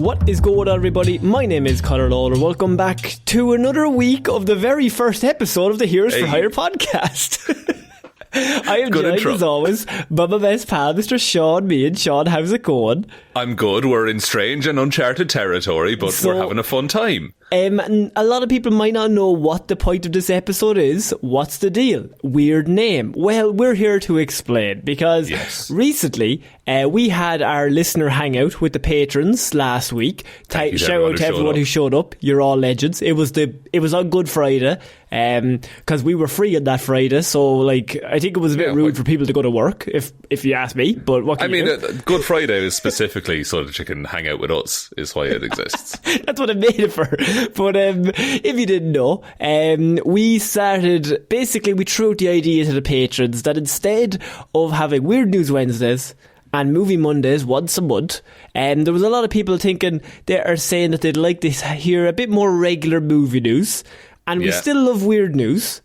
What is going on, everybody? My name is Conor and Lorraine. Welcome back to another week of the very first episode of the Heroes for Hire podcast. I am joined, as always, by my best pal, Mr. Shaun. Me and Shaun, how's it going? I'm good. We're in strange and uncharted territory, but we're having a fun time. And a lot of people might not know what the point of this episode is. What's the deal? Weird name. Well, we're here to explain, because recently we had our listener hangout with the patrons last week. Shout out to everyone who showed up. You're all legends. It was on Good Friday, because we were free on that Friday. So, like, I think it was a bit rude for people to go to work, if you ask me. But what can you do? Good Friday is specifically so that you can hang out with us. Is why it exists. That's what I made it for. But if you didn't know, we started, basically we threw out the idea to the patrons that instead of having Weird News Wednesdays and Movie Mondays once a month, there was a lot of people saying that they'd like to hear a bit more regular movie news, and we still love weird news.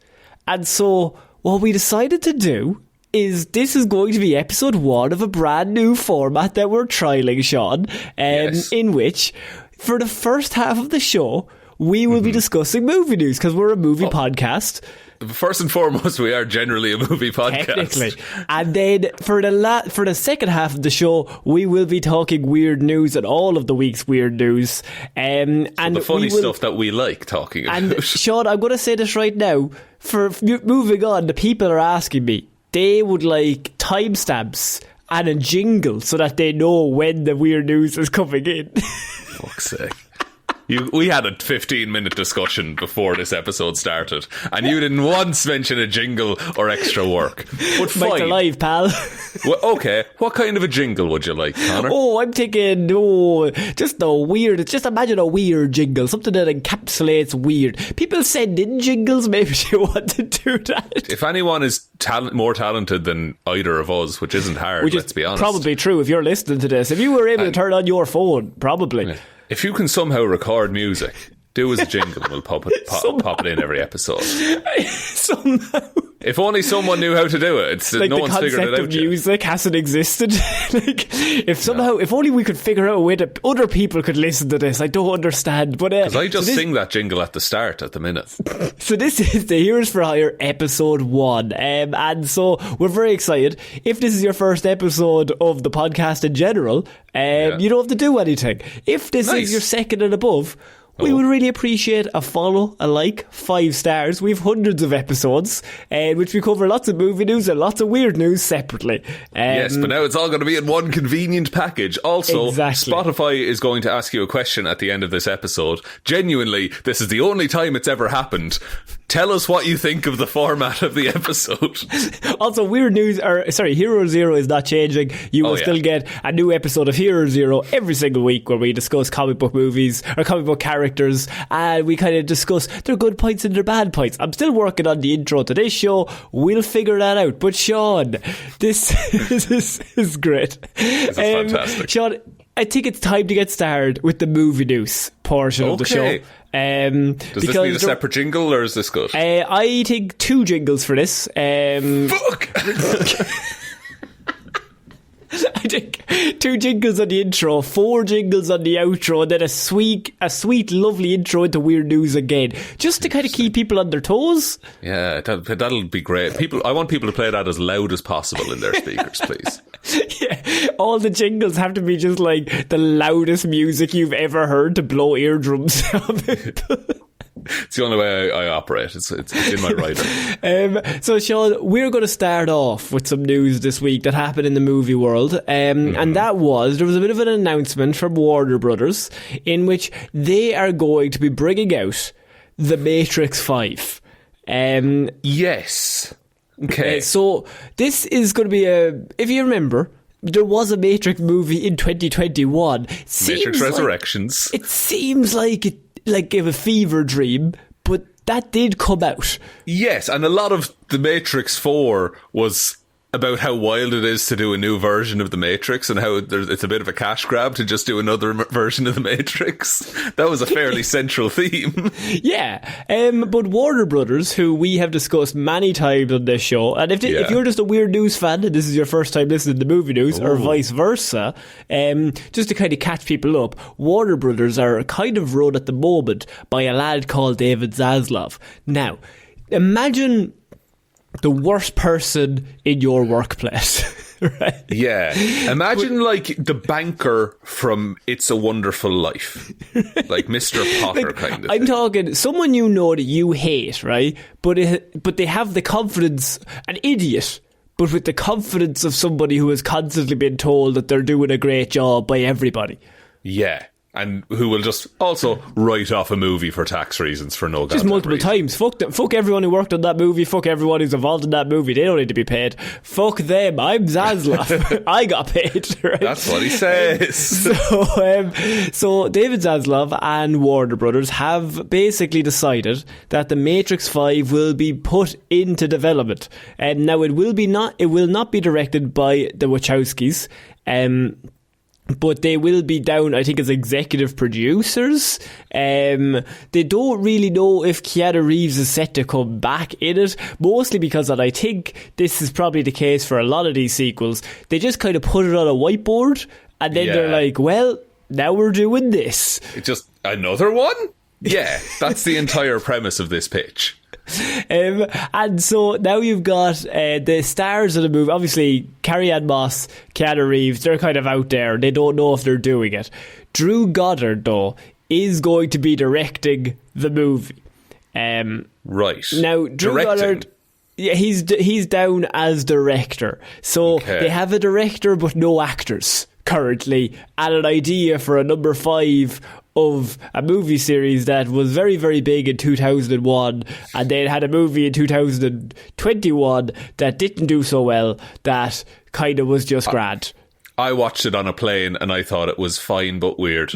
And so what we decided to do is this is going to be episode 1 of a brand new format that we're trialling, Shaun, in which, for the first half of the show, we will be discussing movie news, because we're a movie podcast. First and foremost, we are generally a movie podcast. Technically. And then for the second half of the show, we will be talking weird news and all of the week's weird news. And the funny stuff that we like talking about. And Shaun, I'm going to say this right now. For moving on, the people are asking me, they would like timestamps and a jingle so that they know when the weird news is coming in. Fuck's sake. We had a 15-minute discussion before this episode started, and you didn't once mention a jingle or extra work. But fine. Mike's alive, pal. Well, okay, what kind of a jingle would you like, Conor? Oh, I'm thinking, just imagine a weird jingle, something that encapsulates weird. People send in jingles, maybe you want to do that. If anyone is more talented than either of us, which isn't hard, let's be honest. Probably true if you're listening to this. If you were able to turn on your phone, probably. Yeah. If you can somehow record music, do as a jingle and we'll pop it in every episode. Somehow. If only someone knew how to do it. It's like no one's figured it out yet. The concept of music hasn't existed. If only we could figure out a way that other people could listen to this. I don't understand. But because I just sing that jingle at the start at the minute. So this is the Heroes for Hire episode 1. And so we're very excited. If this is your first episode of the podcast in general, you don't have to do anything. If this is your second and above, we would really appreciate a follow, a like, 5 stars. We have hundreds of episodes, which we cover lots of movie news and lots of weird news separately. Yes, but now it's all going to be in one convenient package. Also, Spotify is going to ask you a question at the end of this episode. Genuinely, this is the only time it's ever happened. Tell us what you think of the format of the episode. Also, Hero Zero is not changing. You will still get a new episode of Hero Zero every single week where we discuss comic book movies or comic book characters, and we kind of discuss their good points and their bad points. I'm still working on the intro to this show. We'll figure that out. But Shaun, this is great. This is fantastic. Shaun, I think it's time to get started with the movie news portion of the show. Does this need a separate jingle, or is this good? I think 2 jingles for this. Fuck! I think 2 jingles on the intro, 4 jingles on the outro, and then a sweet, lovely intro into weird news again, just to kind of keep people on their toes. Yeah, that'll be great. I want people to play that as loud as possible in their speakers, please. Yeah, all the jingles have to be just like the loudest music you've ever heard to blow eardrums out. It's the only way I operate. It's in my writing. So, Shaun, we're going to start off with some news this week that happened in the movie world. And that was, there was a bit of an announcement from Warner Brothers in which they are going to be bringing out The Matrix 5. Yes. Okay. So, this is going to be if you remember, there was a Matrix movie in 2021. Matrix Resurrections. It seems like a fever dream, but that did come out. Yes, and a lot of The Matrix 4 was about how wild it is to do a new version of The Matrix and how it's a bit of a cash grab to just do another version of The Matrix. That was a fairly central theme. Yeah. But Warner Brothers, who we have discussed many times on this show, and if you're just a Weird News fan and this is your first time listening to movie news, or vice versa, just to kind of catch people up, Warner Brothers are kind of run at the moment by a lad called David Zaslav. Now, imagine the worst person in your workplace, right? Yeah. Imagine like the banker from It's a Wonderful Life. Like Mr. Potter kind of I'm thing. talking someone you know that you hate, right? But they have the confidence, an idiot, but with the confidence of somebody who has constantly been told that they're doing a great job by everybody. Yeah. And who will just also write off a movie for tax reasons for no just multiple reason. times. Fuck them. Fuck everyone who worked on that movie. Fuck everyone who's involved in that movie. They don't need to be paid. Fuck them. I'm Zaslav. I got paid. Right? That's what he says. So David Zaslav and Warner Brothers have basically decided that The Matrix 5 will be put into development. Now it will not be directed by the Wachowskis. But they will be down, I think, as executive producers. They don't really know if Keanu Reeves is set to come back in it, mostly because, and I think this is probably the case for a lot of these sequels, they just kind of put it on a whiteboard, and then they're like, well, now we're doing this. It's just another one? Yeah, that's the entire premise of this pitch. And so now you've got the stars of the movie. Obviously, Carrie-Anne Moss, Keanu Reeves, they're kind of out there. They don't know if they're doing it. Drew Goddard, though, is going to be directing the movie. Right. Now, Drew Goddard, yeah, he's down as director. So they have a director but no actors currently, and an idea for a number 5 of a movie series that was very, very big in 2001, and then had a movie in 2021 that didn't do so well, that kind of was just grand. I watched it on a plane and I thought it was fine but weird.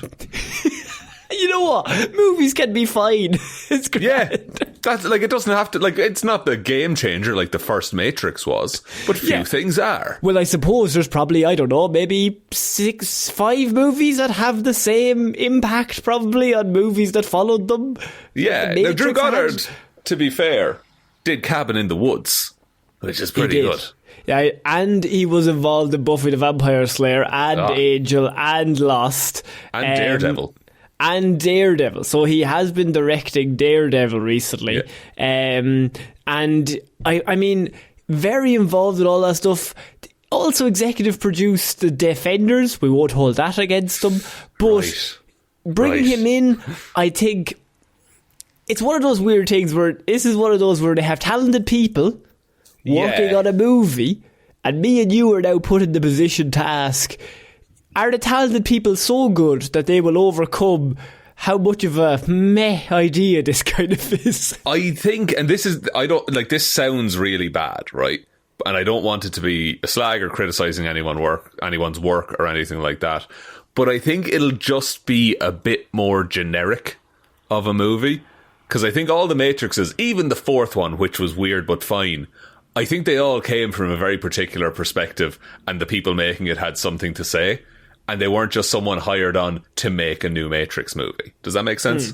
You know what? Movies can be fine. It's great. Yeah, that's like, it doesn't have to, like, it's not the game changer like the first Matrix was, but few things are. Well, I suppose there's probably, I don't know, maybe 5 movies that have the same impact probably on movies that followed them. Yeah, now Drew Goddard, to be fair, did Cabin in the Woods, which is pretty good. Yeah, and he was involved in Buffy the Vampire Slayer and Angel and Lost. And Daredevil. And Daredevil. So he has been directing Daredevil recently. Yeah. And I mean, very involved in all that stuff. Also executive produced The Defenders. We won't hold that against him. But bringing him in, I think it's one of those weird things where this is one of those where they have talented people working on a movie, and me and you are now put in the position to ask, are the talented people so good that they will overcome how much of a meh idea this kind of is? I think, and this is, I don't, like, this sounds really bad, right? And I don't want it to be a slag or criticising anyone's work or anything like that. But I think it'll just be a bit more generic of a movie. Because I think all the Matrixes, even the 4th one, which was weird but fine, I think they all came from a very particular perspective, and the people making it had something to say. And they weren't just someone hired on to make a new Matrix movie. Does that make sense?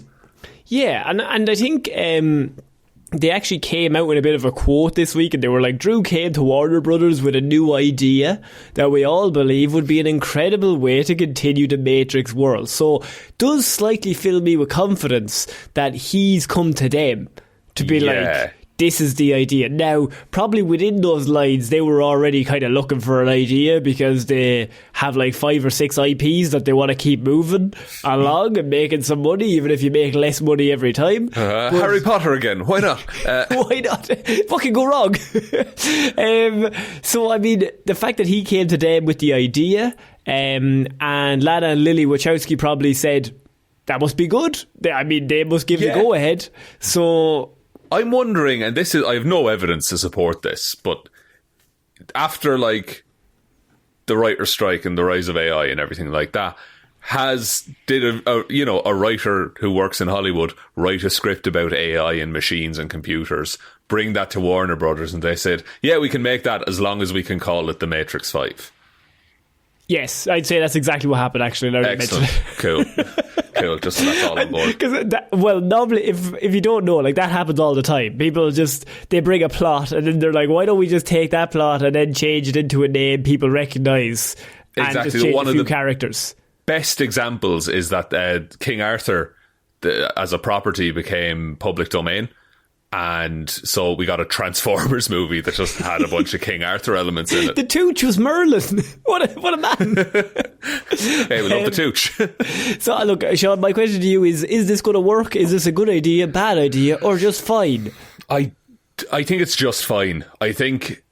Yeah, and I think they actually came out with a bit of a quote this week, and they were like, Drew came to Warner Brothers with a new idea that we all believe would be an incredible way to continue the Matrix world. So does slightly fill me with confidence that he's come to them to be like, this is the idea. Now, probably within those lines, they were already kind of looking for an idea because they have like 5 or 6 IPs that they want to keep moving along and making some money, even if you make less money every time. Harry Potter again. Why not? Why not? Fucking go wrong. So, I mean, the fact that he came to them with the idea, and Lana and Lily Wachowski probably said, that must be good. I mean, they must give the go-ahead. So I'm wondering, and this is, I have no evidence to support this, but after like the writer's strike and the rise of AI and everything like that, did a writer who works in Hollywood write a script about AI and machines and computers, bring that to Warner Brothers, and they said, yeah, we can make that as long as we can call it The Matrix 5. Yes, I'd say that's exactly what happened, actually. Now Excellent. Cool. Just so that's all on board. Well, normally, if you don't know, like, that happens all the time. People they bring a plot and then they're like, why don't we just take that plot and then change it into a name people recognise and just change a few characters. Best examples is that King Arthur, as a property, became public domain. And so we got a Transformers movie that just had a bunch of King Arthur elements in it. The Tooch was Merlin. What a man. Hey, we love the Tooch. So look, Shaun, my question to you is this going to work? Is this a good idea, bad idea, or just fine? I think it's just fine. I think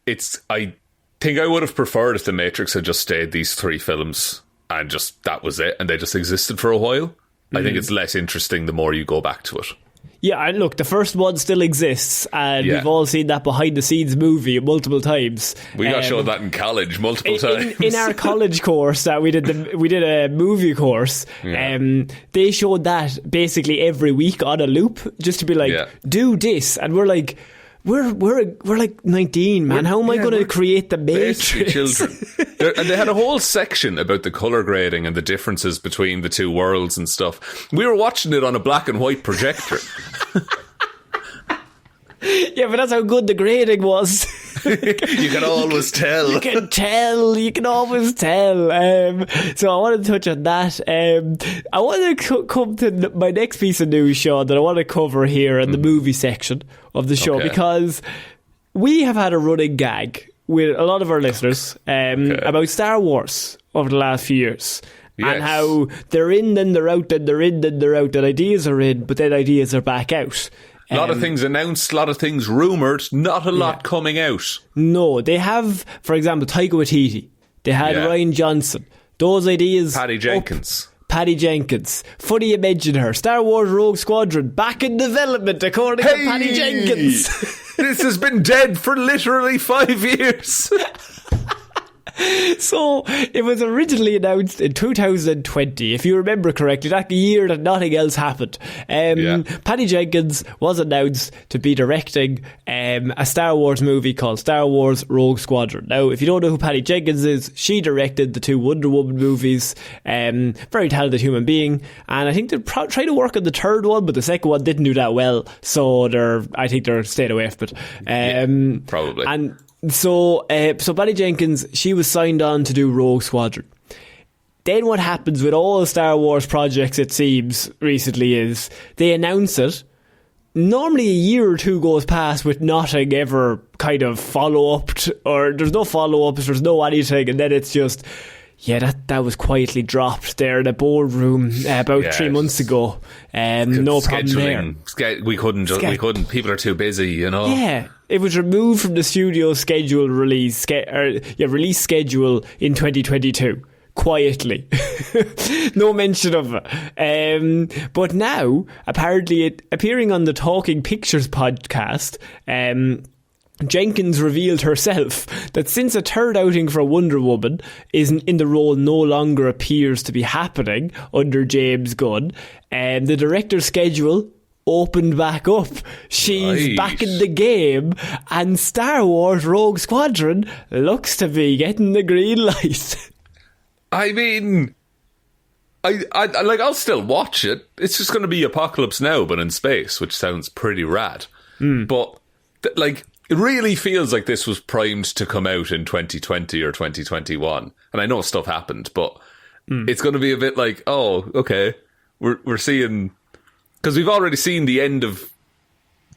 I would have preferred if The Matrix had just stayed these 3 films and just that was it, and they just existed for a while. I think it's less interesting the more you go back to it. Yeah, and look, the first one still exists, and we've all seen that behind-the-scenes movie multiple times. We got shown that in college multiple times. In our college course, we did a movie course. They showed that basically every week on a loop, just to be like, do this, and we're like, we're like 19, man. How am I going to create the Matrix? Children. And they had a whole section about the colour grading and the differences between the two worlds and stuff. We were watching it on a black and white projector. Yeah, but that's how good the grading was. You can always tell. You can always tell. So I want to touch on that. I want to come to my next piece of news, Shaun, that I want to cover here in the movie section of the show, because we have had a running gag with a lot of our listeners about Star Wars over the last few years. Yes. And how they're in, then they're out, then they're in, then they're out, and ideas are in, but then ideas are back out. A lot of things announced, a lot of things rumoured, not a lot coming out. No, they have, for example, Taika Waititi. They had Rian Johnson. Those ideas. Patty Jenkins. Funny you mention her. Star Wars Rogue Squadron, back in development, according to Patty Jenkins. This has been dead for literally 5 years. So it was originally announced in 2020, if you remember correctly, that year that nothing else happened. Patty Jenkins was announced to be directing a Star Wars movie called Star Wars Rogue Squadron. Now, if you don't know who Patty Jenkins is, she directed the 2 Wonder Woman movies. Very talented human being, and I think they're trying to work on the 3rd one, but the 2nd one didn't do that well, so I think they're staying away from it. Probably. And So Patty Jenkins, she was signed on to do Rogue Squadron. Then what happens with all Star Wars projects, it seems, recently is they announce it. Normally a year or 2 goes past with nothing ever kind of follow-up, or there's no follow-ups, there's no anything, and then it's just, that was quietly dropped there in a boardroom about 3 months ago. No problem there. We couldn't, people are too busy, you know. Yeah. It was removed from the studio scheduled release schedule in 2022. Quietly. No mention of it. But now, apparently, appearing on the Talking Pictures podcast, Jenkins revealed herself that since a 3rd outing for Wonder Woman in the role no longer appears to be happening under James Gunn, the director's schedule opened back up. She's back in the game, and Star Wars Rogue Squadron looks to be getting the green light. I mean, I'll still watch it. It's just going to be Apocalypse Now, but in space, which sounds pretty rad. But it really feels like this was primed to come out in 2020 or 2021. And I know stuff happened, but it's going to be a bit like, oh, okay, we're seeing. Because we've already seen the end of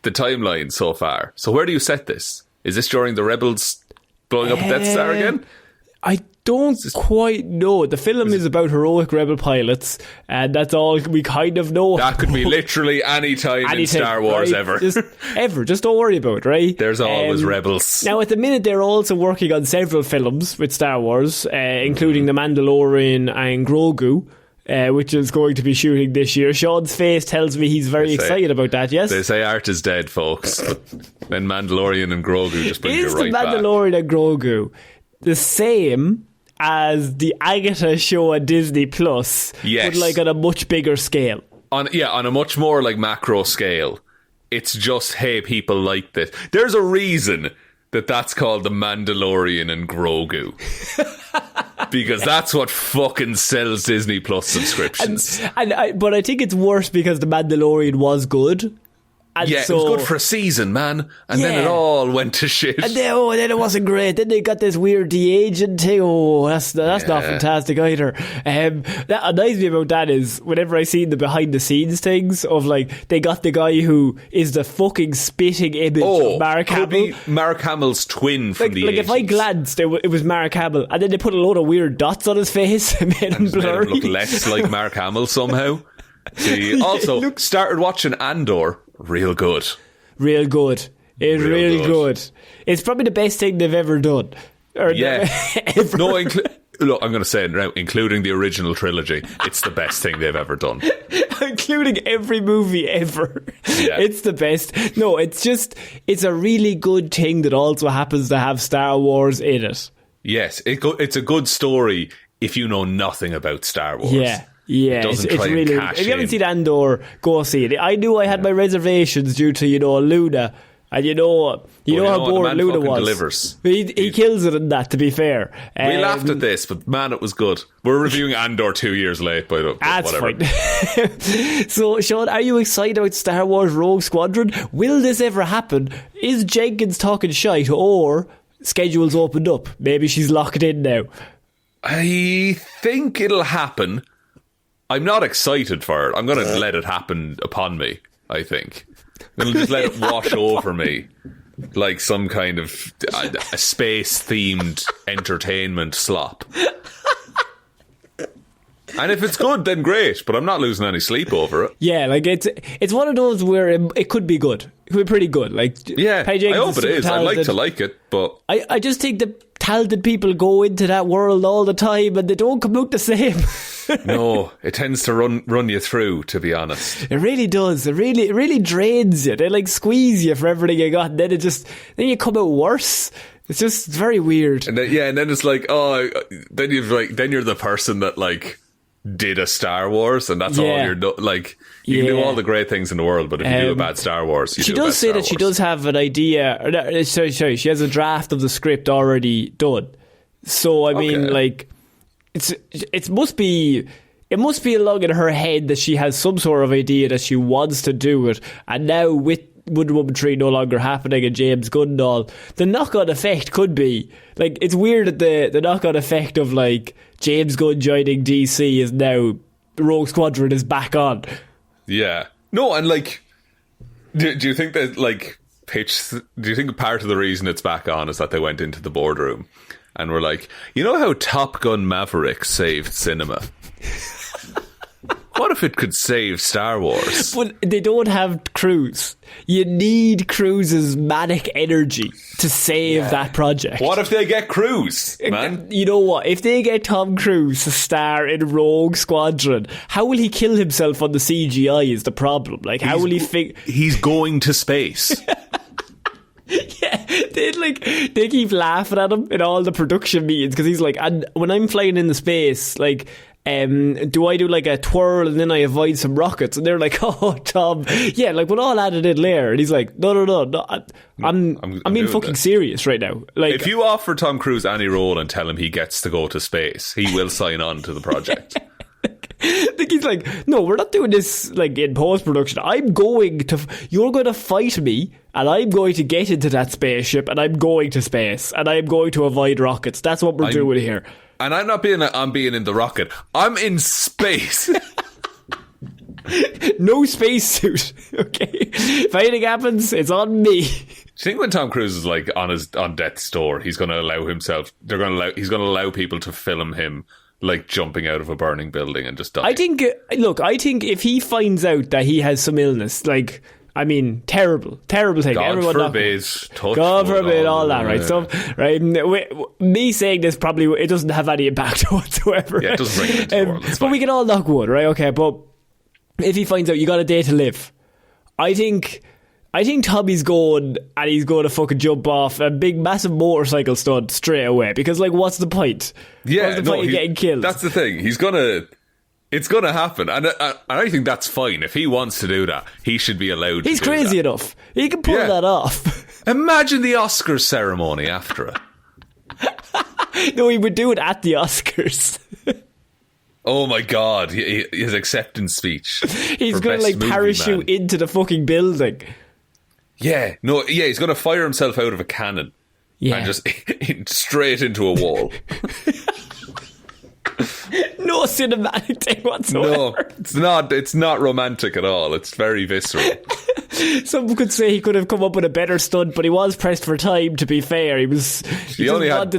the timeline so far. So where do you set this? Is this during the Rebels blowing up Death Star again? I don't quite know. The film is about heroic rebel pilots, and that's all we kind of know. That could be literally any time in Star Wars, right? ever. Just don't worry about it, right? There's always rebels. Now, at the minute, they're also working on several films with Star Wars, including The Mandalorian and Grogu. Which is going to be shooting this year. Shaun's face tells me he's very excited about that, yes? They say art is dead, folks. But then Mandalorian and Grogu just bring you right back. Is the Mandalorian and Grogu the same as the Agatha show on Disney Plus, yes, but like on a much bigger scale. On a much more like macro scale. It's just, hey, people like this. There's a reason that's called The Mandalorian and Grogu. Because that's what fucking sells Disney Plus subscriptions. But I think it's worse because The Mandalorian was good. And yeah, it was good for a season, man. And then it all went to shit. And then it wasn't great. Then they got this weird de-aging thing. Oh, that's not fantastic either. That annoys me about that is whenever I see the behind the scenes things of like, they got the guy who is the fucking spitting image of Mark Hamill. Mark Hamill's twin from the 80s. If I glanced, it was Mark Hamill. And then they put a load of weird dots on his face and made him blurry. Made him look less like Mark Hamill somehow. See, also, started watching Andor. Real good. It's really good. It's probably the best thing they've ever done. Ever. No, look, I'm going to say it now, including the original trilogy, it's the best thing they've ever done. Including every movie ever. Yeah. It's the best. No, it's a really good thing that also happens to have Star Wars in it. Yes, it's a good story if you know nothing about Star Wars. Yeah, it's really good. If you haven't seen Andor, go see it. I knew I had my reservations due to, Luna. And you know how bored Luna was. Delivers. He kills it in that, to be fair. We laughed at this, but man, it was good. We're reviewing Andor 2 years late, by the way. That's whatever. Fine. So, Shaun, are you excited about Star Wars Rogue Squadron? Will this ever happen? Is Jenkins talking shite, or schedule's opened up? Maybe she's locked in now. I think it'll happen. I'm not excited for it. I'm going to let it happen upon me, I think. I'm going to just let it wash over me like some kind of a space-themed entertainment slop. And if it's good, then great, but I'm not losing any sleep over it. Yeah, like it's one of those where it could be good. It could be pretty good. Like, yeah, I hope it is. I'd like to like it, but I just think the talented people go into that world all the time and they don't come out the same. No, it tends to run you through, to be honest. It really does. It really drains you. They like squeeze you for everything you got, and then then you come out worse. It's very weird. And then it's like, then you're the person that like did a Star Wars, and that's all you're like. You can do all the great things in the world, but if you do a bad Star Wars, she does say that she does have an idea. Sorry, she has a draft of the script already done. So I mean, like, it must be along in her head that she has some sort of idea that she wants to do it, and now with Wonder Woman 3 no longer happening and James Gunn and all, the knock-on effect could be like, it's weird that the knock-on effect of like James Gunn joining DC is now Rogue Squadron is back on. Yeah. No, and like, do you think that like do you think part of the reason it's back on is that they went into the boardroom and were like, you know how Top Gun Maverick saved cinema? What if it could save Star Wars? But they don't have Cruise. You need Cruise's manic energy to save that project. What if they get Cruise, man? You know what? If they get Tom Cruise to star in Rogue Squadron, how will he kill himself on the CGI is the problem. Like, how will he He's going to space. Yeah, they keep laughing at him in all the production meetings because he's like, and when I'm flying into space, like, do I do like a twirl and then I avoid some rockets? And they're like, oh, Tom, yeah, like we're all added in later. And he's like, no, I'm being fucking serious right now. Like, if you offer Tom Cruise any role and tell him he gets to go to space, he will sign on to the project. Like, he's like, no, we're not doing this like in post-production. You're going to fight me and I'm going to get into that spaceship and I'm going to space and I'm going to avoid rockets. That's what we're doing here. And I'm not being I'm being in the rocket. I'm in space. No spacesuit. Okay. If anything happens, it's on me. Do you think when Tom Cruise is like on death's door, he's going to allow himself? He's going to allow people to film him like jumping out of a burning building and just dying. I think if he finds out that he has some illness, like, I mean, terrible thing. God forbid, all that, right? So, right, me saying this probably it doesn't have any impact whatsoever. Yeah, it doesn't bring it into the world. But we can all knock wood, right? Okay, but if he finds out you got a day to live, I think I think Tommy's going and he's going to fucking jump off a big massive motorcycle stunt straight away, because like what's the point? Yeah, what's the point of getting killed? That's the thing. It's gonna happen, and I think that's fine. If he wants to do that, he should be allowed. He's to do crazy that. enough. He can pull that off. Imagine the Oscars ceremony after it. No, he would do it at the Oscars. Oh my God, his acceptance speech. He's going to like parachute into the fucking building. Yeah, he's going to fire himself out of a cannon. Yeah. And just straight into a wall. No cinematic thing whatsoever. No, it's not romantic at all. It's very visceral. Some could say he could have come up with a better stunt, but he was pressed for time, to be fair. He only had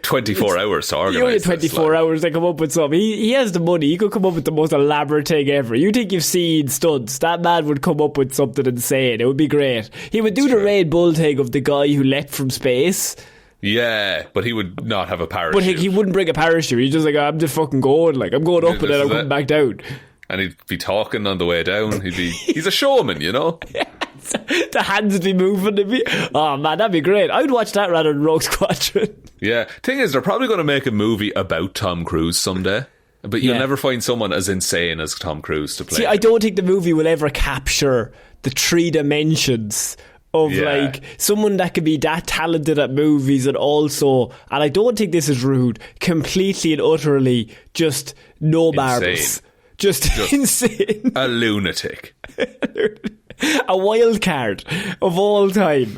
24 hours to organise. He only had 24 hours to come up with something. He has the money. He could come up with the most elaborate thing ever. You think you've seen stunts. That man would come up with something insane. It would be great. He would do the Red Bull thing of the guy who leapt from space. Yeah, but he would not have a parachute. But he wouldn't bring a parachute. He's just like, I'm just fucking going. Like, I'm going up and then I'm coming back down. And he'd be talking on the way down. He's a showman, you know? Yeah, the hands would be moving. Oh man, that'd be great. I'd watch that rather than Rogue Squadron. Yeah. Thing is, they're probably going to make a movie about Tom Cruise someday. But you'll never find someone as insane as Tom Cruise to play. See, I don't think the movie will ever capture the 3 dimensions of like someone that could be that talented at movies and also, and I don't think this is rude, completely and utterly just no marbles. Just insane. A lunatic. A wild card of all time.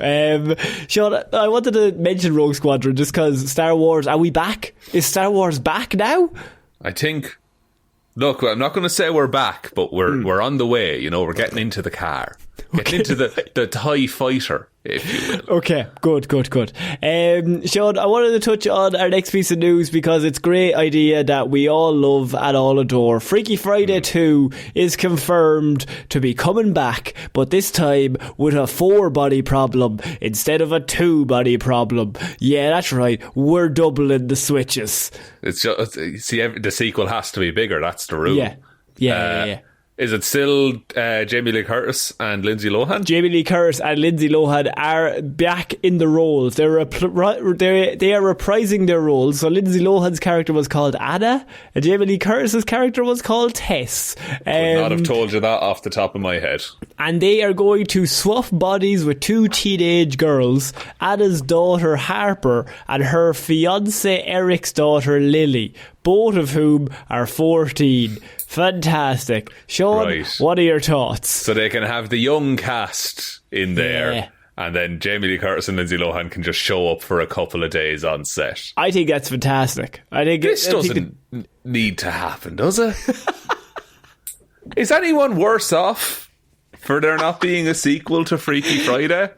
Shaun, I wanted to mention Rogue Squadron just because Star Wars, are we back? Is Star Wars back now? I think, look, I'm not going to say we're back, but we're on the way, you know, we're getting into the car. Getting into the TIE fighter, if you will. Okay, good. Shaun, I wanted to touch on our next piece of news because it's a great idea that we all love and all adore. Freaky Friday 2 is confirmed to be coming back, but this time with a 4-body problem instead of a 2-body problem. Yeah, that's right. We're doubling the switches. It's just, see, the sequel has to be bigger. That's the rule. Yeah. Is it still Jamie Lee Curtis and Lindsay Lohan? Jamie Lee Curtis and Lindsay Lohan are back in the roles. They are reprising their roles. So Lindsay Lohan's character was called Anna, and Jamie Lee Curtis's character was called Tess. Could not have told you that off the top of my head. And they are going to swap bodies with 2 teenage girls, Anna's daughter Harper and her fiance Eric's daughter Lily, both of whom are 14. Fantastic. Shaun, what are your thoughts? So they can have the young cast in there, and then Jamie Lee Curtis and Lindsay Lohan can just show up for a couple of days on set. I think that's fantastic. This doesn't need to happen, does it? Is anyone worse off for there not being a sequel to Freaky Friday?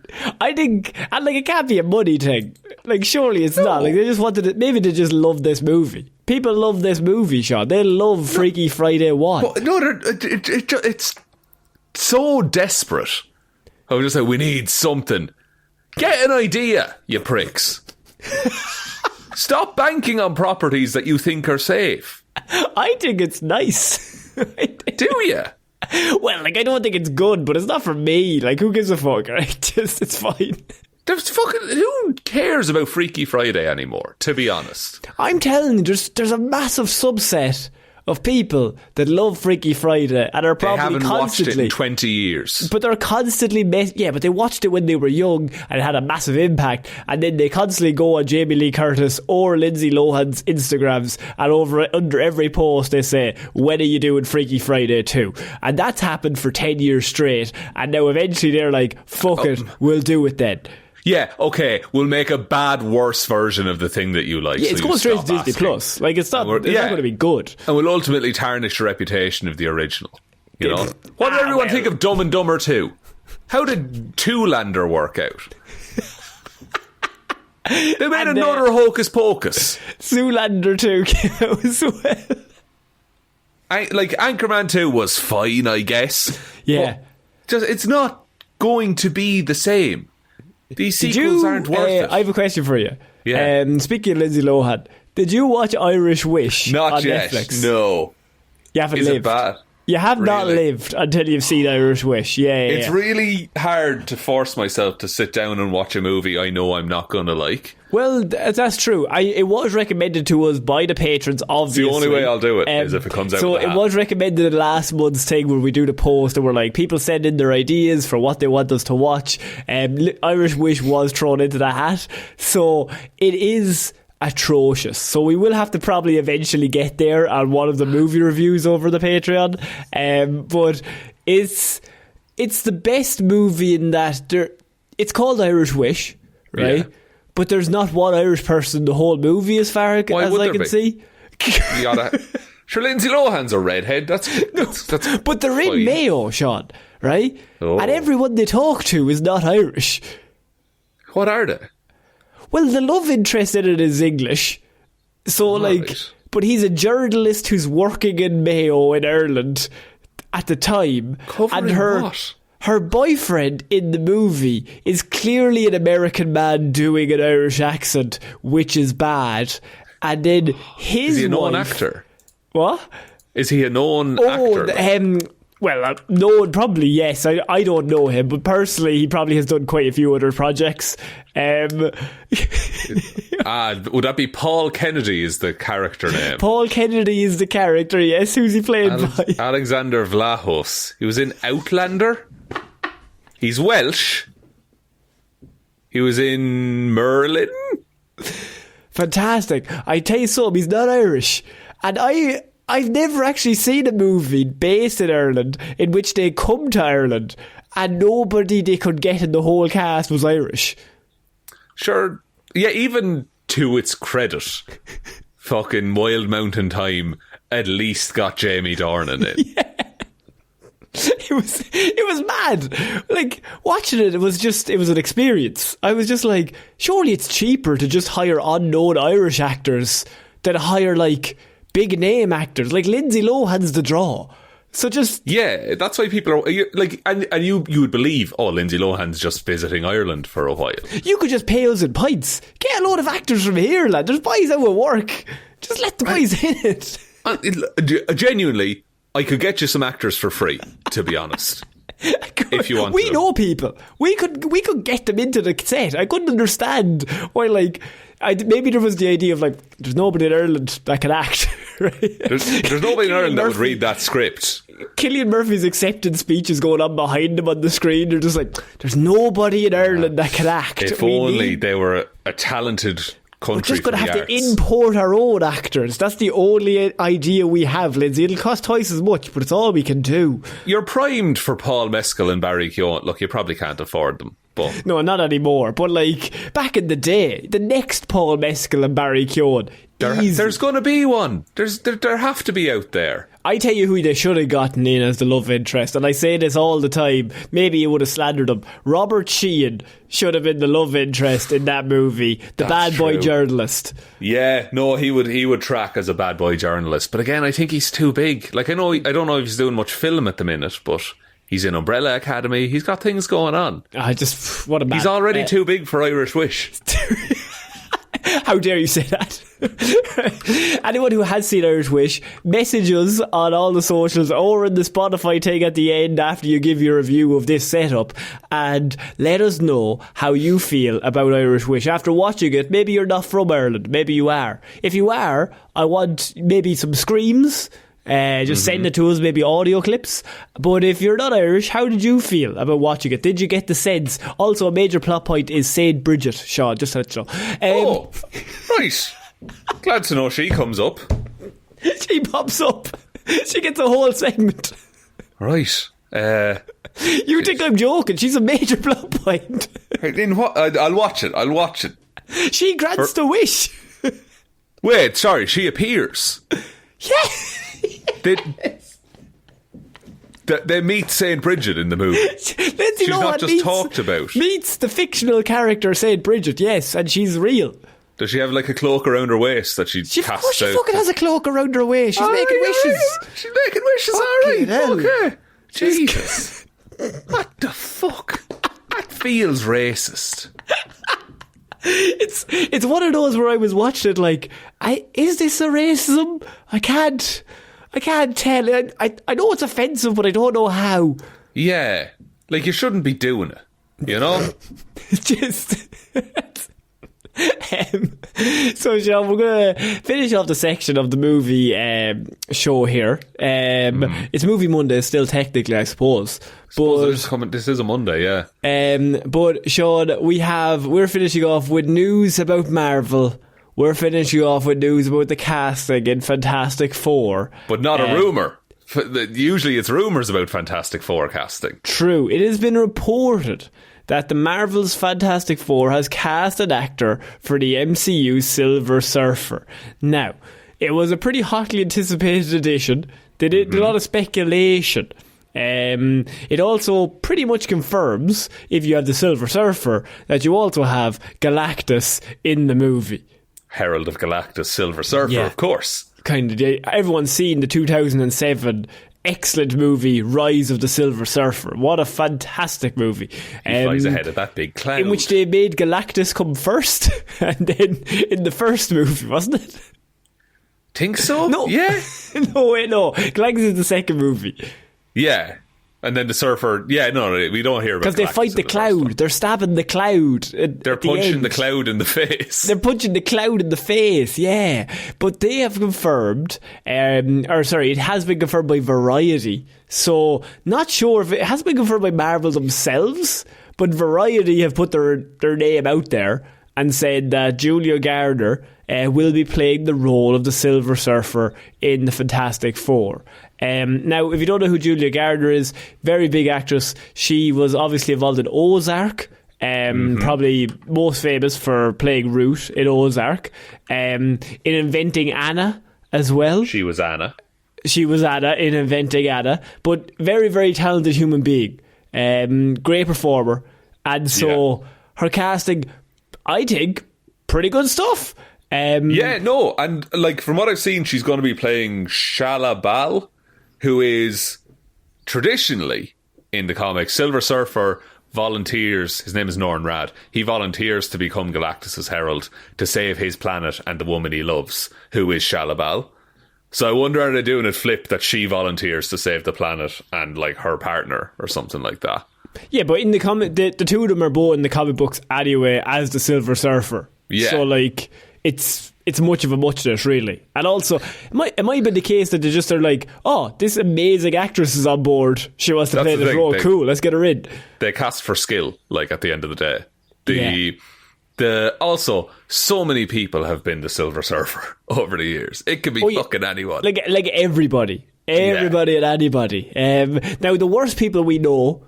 I think, and like, it can't be a money thing. Like, surely it's not. Like, they just wanted it. Maybe they just love this movie. People love this movie, Shaun. They love Freaky Friday 1. Well, no, it's so desperate. I was just like, we need something. Get an idea, you pricks. Stop banking on properties that you think are safe. I think it's nice. Do you? Well, like, I don't think it's good, but it's not for me. Like, who gives a fuck, right? It's fine. Who cares about Freaky Friday anymore, to be honest? I'm telling you, there's a massive subset of people that love Freaky Friday and are probably constantly... They haven't watched it in 20 years. But they're constantly... but they watched it when they were young and it had a massive impact, and then they constantly go on Jamie Lee Curtis or Lindsay Lohan's Instagrams, and under every post they say, when are you doing Freaky Friday 2? And that's happened for 10 years straight, and now eventually they're like, fuck it, we'll do it then. Yeah, okay, we'll make a bad, worse version of the thing that you like. Yeah, it's going straight to Disney Plus. Like, it's not going to be good. And we'll ultimately tarnish the reputation of the original. You know? What did everyone think of Dumb and Dumber 2? How did Two-Lander work out? They made another Hocus Pocus. Zoolander 2 came out as well. Anchorman 2 was fine, I guess. Yeah. It's not going to be the same. These sequels aren't worth it. I have a question for you. Yeah. Speaking of Lindsay Lohan, did you watch Irish Wish Not on yet. Netflix? No. You haven't lived. Is it bad? You have not lived until you've seen Irish Wish. It's really hard to force myself to sit down and watch a movie I know I'm not going to like. Well, that's true. It was recommended to us by the patrons, obviously. It's the only way I'll do it is if it comes out. So it was recommended in last month's thing where we do the post and we're like, people send in their ideas for what they want us to watch. Irish Wish was thrown into the hat. So it is atrocious. So we will have to probably eventually get there on one of the movie reviews over the Patreon. But it's the best movie in that it's called Irish Wish, right? Yeah. But there's not one Irish person in the whole movie as far as I can see. Sure, Lindsay Lohan's a redhead. That's but they're in Mayo, Shaun, right? Oh. And everyone they talk to is not Irish. What are they? Well, the love interest in it is English. So, but he's a journalist who's working in Mayo in Ireland at the time. Covering what? Her boyfriend in the movie is clearly an American man doing an Irish accent, which is bad. And then his Is he a known wife, actor? What? Is he a known actor? Well, known probably, yes. I don't know him, but personally, he probably has done quite a few other projects. Would that be Paul Kennedy is the character name? Paul Kennedy is the character, yes. Who's he playing by? Alexander Vlahos. He was in Outlander. He's Welsh. He was in Merlin. Fantastic. I tell you something, he's not Irish. And I've never actually seen a movie based in Ireland in which they come to Ireland and nobody they could get in the whole cast was Irish. Sure. Yeah, even to its credit, fucking Wild Mountain Time at least got Jamie Dornan in. Yeah. It was mad. Like, watching it was an experience. I was just like, surely it's cheaper to just hire unknown Irish actors than hire, like, big name actors. Like, Lindsay Lohan's the draw. So just... Yeah, that's why people are... like, and you would believe, Lindsay Lohan's just visiting Ireland for a while. You could just pay us in pints. Get a load of actors from here, lad. There's boys out at work. Just let the boys in it. Genuinely... I could get you some actors for free, to be honest. If you want. We know people. We could get them into the set. I couldn't understand why, maybe there was the idea of, there's nobody in Ireland that can act. Right? There's nobody in Ireland that would read that script. Cillian Murphy's acceptance speech is going on behind him on the screen. They're just like, there's nobody in Ireland that can act. If only they were a talented... We're just going to have to import our own actors. That's the only idea we have, Lindsay. It'll cost twice as much, but it's all we can do. You're primed for Paul Mescal and Barry Keoghan. Look, you probably can't afford them. But no, not anymore. But back in the day, the next Paul Mescal and Barry Keoghan, there's going to be one. There have to be out there. I tell you who they should have gotten in as the love interest, and I say this all the time. Maybe you would have slandered him. Robert Sheehan should have been the love interest in that movie, the bad boy journalist. Yeah, no, he would track as a bad boy journalist. But again, I think he's too big. I don't know if he's doing much film at the minute, but he's in Umbrella Academy. He's got things going on. What a man. He's already too big for Irish Wish. How dare you say that? Anyone who has seen Irish Wish, message us on all the socials or in the Spotify thing at the end after you give your review of this setup, and let us know how you feel about Irish Wish after watching it. Maybe you're not from Ireland, maybe you are. If you are, I want maybe some screams. Send it to us, maybe audio clips. But if you're not Irish, how did you feel about watching it? Did you get the sense? Also, a major plot point is Saint Bridget, Shaun, just to let you know. Right. Glad to know she comes up. She pops up. She gets a whole segment. Right. You think I'm joking? She's a major plot point. In what? I'll watch it. She grants the wish. Wait, sorry, she appears. Yeah. They meet Saint Bridget in the movie. She's not just talked about. Meets the fictional character Saint Bridget, yes, and she's real. Does she have a cloak around her waist that she casts out? Of course she fucking has a cloak around her waist. She's making wishes. Yeah. She's making wishes, alright. Okay. Jesus. What the fuck? That feels racist. It's one of those where I was watching it is this a racism? I I can't tell. I know it's offensive, but I don't know how. Yeah. Like, you shouldn't be doing it, you know? Just... So, Shaun, we're going to finish off the section of the movie show here. It's Movie Monday, still technically, I suppose. This is a Monday, yeah. But, Shaun, we're finishing off with news about Marvel. We're finishing off with news about the casting in Fantastic Four. But not a rumour. Usually it's rumours about Fantastic Four casting. True. It has been reported that the Marvel's Fantastic Four has cast an actor for the MCU's Silver Surfer. Now, it was a pretty hotly anticipated addition. They did a lot of speculation. It also pretty much confirms, if you have the Silver Surfer, that you also have Galactus in the movie. Herald of Galactus, Silver Surfer, of course. Kind of. Everyone's seen the 2007 excellent movie Rise of the Silver Surfer. What a fantastic movie. He flies ahead of that big cloud. In which they made Galactus come first, and then in the first movie, wasn't it? Think so? No. Yeah. No. Galactus is the second movie. Yeah. And then the surfer, we don't hear about because they fight the cloud. They're stabbing the cloud. They're punching the cloud in the face. They're punching the cloud in the face, yeah. But they have confirmed, it has been confirmed by Variety. So, not sure if it has been confirmed by Marvel themselves, but Variety have put their name out there and said that Julia Garner will be playing the role of the Silver Surfer in the Fantastic Four. Now, if you don't know who Julia Garner is, very big actress. She was obviously involved in Ozark, probably most famous for playing Root in Ozark, in Inventing Anna as well. She was Anna in Inventing Anna, but very, very talented human being. Great performer. And so her casting, I think, pretty good stuff. And like from what I've seen, she's going to be playing Shala Bal, who is traditionally in the comics. Silver Surfer volunteers, his name is Norrin Radd, he volunteers to become Galactus' herald to save his planet and the woman he loves, who is Shala Bal. So I wonder, are they doing it flip that she volunteers to save the planet and like her partner or something like that? Yeah, but in the comic, the two of them are both in the comic books anyway as the Silver Surfer. Yeah. So like it's much of a muchness, really. And also, it might have been the case that they just are like, oh, this amazing actress is on board. She wants to play this role. Cool, let's get her in. They cast for skill, like, at the end of the day. Also, so many people have been the Silver Surfer over the years. It could be fucking anyone. Like everybody. Everybody and anybody. Now, the worst people we know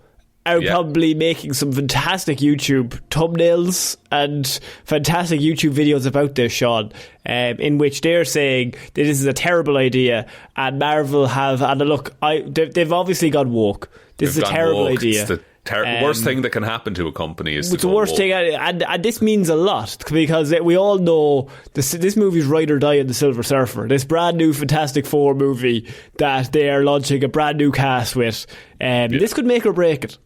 are probably making some fantastic YouTube thumbnails and fantastic YouTube videos about this, Shaun, in which they're saying that this is a terrible idea, and Marvel have, and look, they've obviously gone woke. This is a terrible idea. It's the worst thing that can happen to a company is it's the worst thing, and this means a lot, because we all know this movie's ride or die in the Silver Surfer, this brand new Fantastic Four movie that they are launching a brand new cast with. This could make or break it.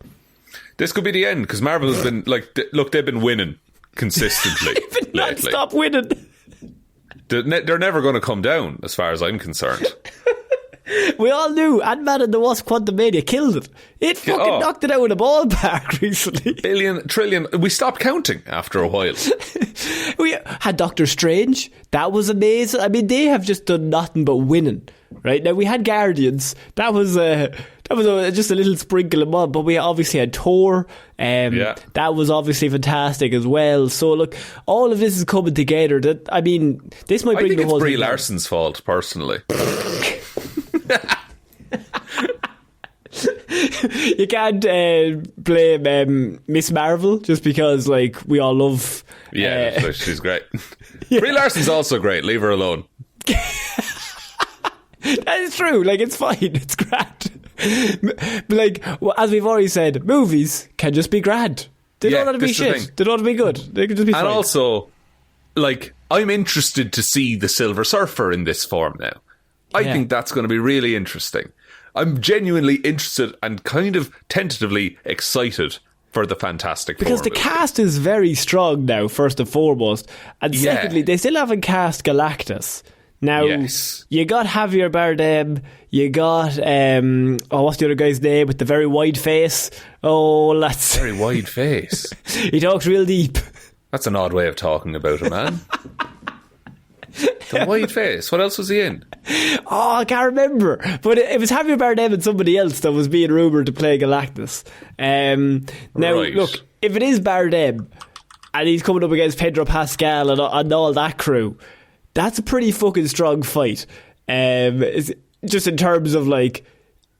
This could be the end, because Marvel has been like, look, they've been winning consistently. They've been non-stop winning. They're never going to come down, as far as I'm concerned. We all knew Ant-Man and the Wasp: Quantumania killed it. It fucking knocked it out of the ballpark recently. Billion, trillion. We stopped counting after a while. We had Doctor Strange. That was amazing. I mean, they have just done nothing but winning. Right now, we had Guardians. That was just a little sprinkle of mud. But we obviously had Thor. That was obviously fantastic as well. So look, all of this is coming together. This might bring the whole thing. I think it's Brie Larson's fault, personally. You can't blame Miss Marvel just because, like, we all love. She's great. Brie Larson's also great. Leave her alone. That is true. Like, it's fine. It's grand. But like, as we've already said, movies can just be grand. They don't have to be shit. They don't have to be good. They can just be fine. And also, like, I'm interested to see the Silver Surfer in this form now. I think that's going to be really interesting. I'm genuinely interested and kind of tentatively excited for the Fantastic Four because the cast is very strong now, first and foremost. And secondly, they still haven't cast Galactus. Now, you got Javier Bardem, you got, what's the other guy's name with the very wide face? Oh, that's... Very wide face? He talks real deep. That's an odd way of talking about a man. The wide face. What else was he in? Oh, I can't remember. But it was Javier Bardem and somebody else that was being rumoured to play Galactus. Now, look, if it is Bardem and he's coming up against Pedro Pascal and all that crew, that's a pretty fucking strong fight. Just in terms of, like,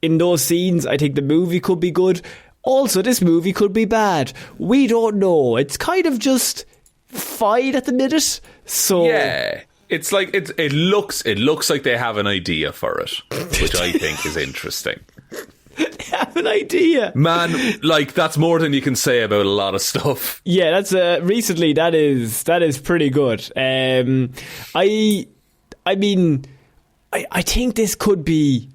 in those scenes, I think the movie could be good. Also, this movie could be bad. We don't know. It's kind of just fine at the minute. So yeah, it's like it looks like they have an idea for it, which I think is interesting. They have an idea, man. Like, that's more than you can say about a lot of stuff. Yeah, that's recently that is pretty good. I mean, I think this could be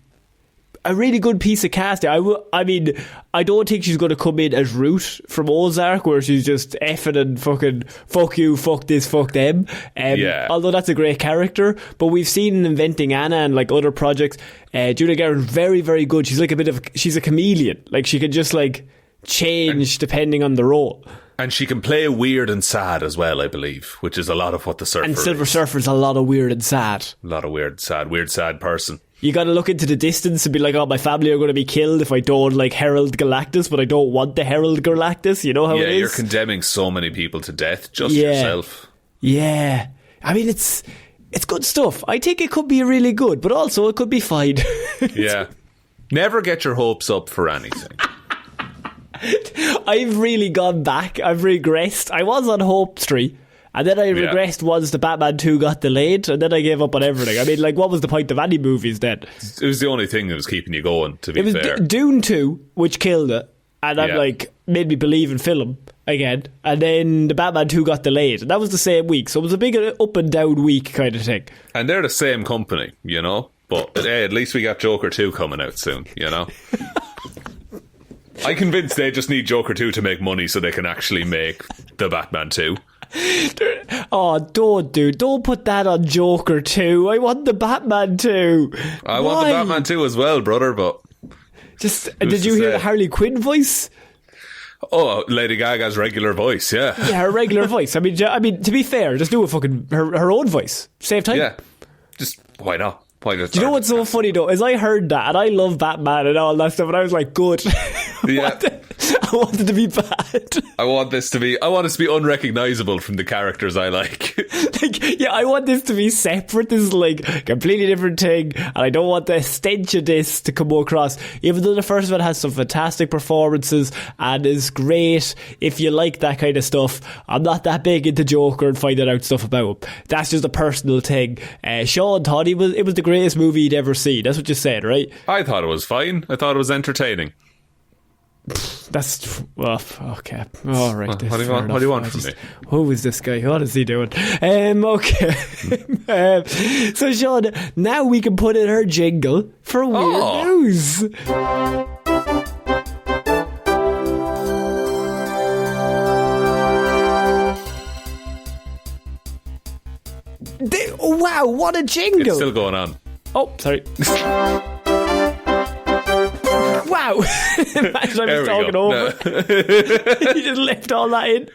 a really good piece of casting. I mean, I don't think she's going to come in as Ruth from Ozark, where she's just effing and fucking fuck you, fuck this, fuck them. Although that's a great character, but we've seen in Inventing Anna and like other projects, Julia Garner's very, very good. She's like she's a chameleon. Like, she can just like change depending on the role. And she can play weird and sad as well, I believe, which is a lot of what the Surfer is. And Silver Surfer's a lot of weird and sad. A lot of weird, sad person. You got to look into the distance and be like, oh, my family are going to be killed if I don't like Herald Galactus, but I don't want the Herald Galactus. You know how it is? Yeah, you're condemning so many people to death, just yourself. Yeah. I mean, it's good stuff. I think it could be really good, but also it could be fine. Yeah. Never get your hopes up for anything. I've really gone back. I've regressed. I was on Hope Street, and then I regressed once the Batman 2 got delayed, and then I gave up on everything. I mean, like, what was the point of any movies then? It was the only thing that was keeping you going, to be fair. It was Dune 2, which killed it, and I'm like, made me believe in film again. And then the Batman 2 got delayed, and that was the same week. So it was a big up and down week kind of thing. And they're the same company, you know? But hey, at least we got Joker 2 coming out soon, you know? I'm convinced they just need Joker 2 to make money so they can actually make the Batman 2. Oh, don't put that on Joker 2. I want the Batman 2. I want the Batman 2 as well, brother, but did you hear the Harley Quinn voice? Oh, Lady Gaga's regular voice, yeah. Yeah, her regular voice. I mean, to be fair, just do a fucking her own voice. Save time. Yeah. Just why not? Do you know what's so funny though? Is I heard that and I love Batman and all that stuff, and I was like, good. Yeah. I want it to be bad. I want this to be unrecognisable from the characters I like. I want this to be separate. This is like a completely different thing, and I don't want the stench of this to come across. Even though the first one has some fantastic performances and is great, if you like that kind of stuff, I'm not that big into Joker and finding out stuff about him. That's just a personal thing. Shaun thought it was the greatest movie he'd ever seen. That's what you said, right? I thought it was fine. I thought it was entertaining. That's okay. All right. What do you want from me? Who is this guy? What is he doing? Okay. So Shaun, now we can put in her jingle for weird news. Wow, what a jingle! It's still going on. Oh, sorry. Wow. Imagine I was talking over. No. You just left all that in.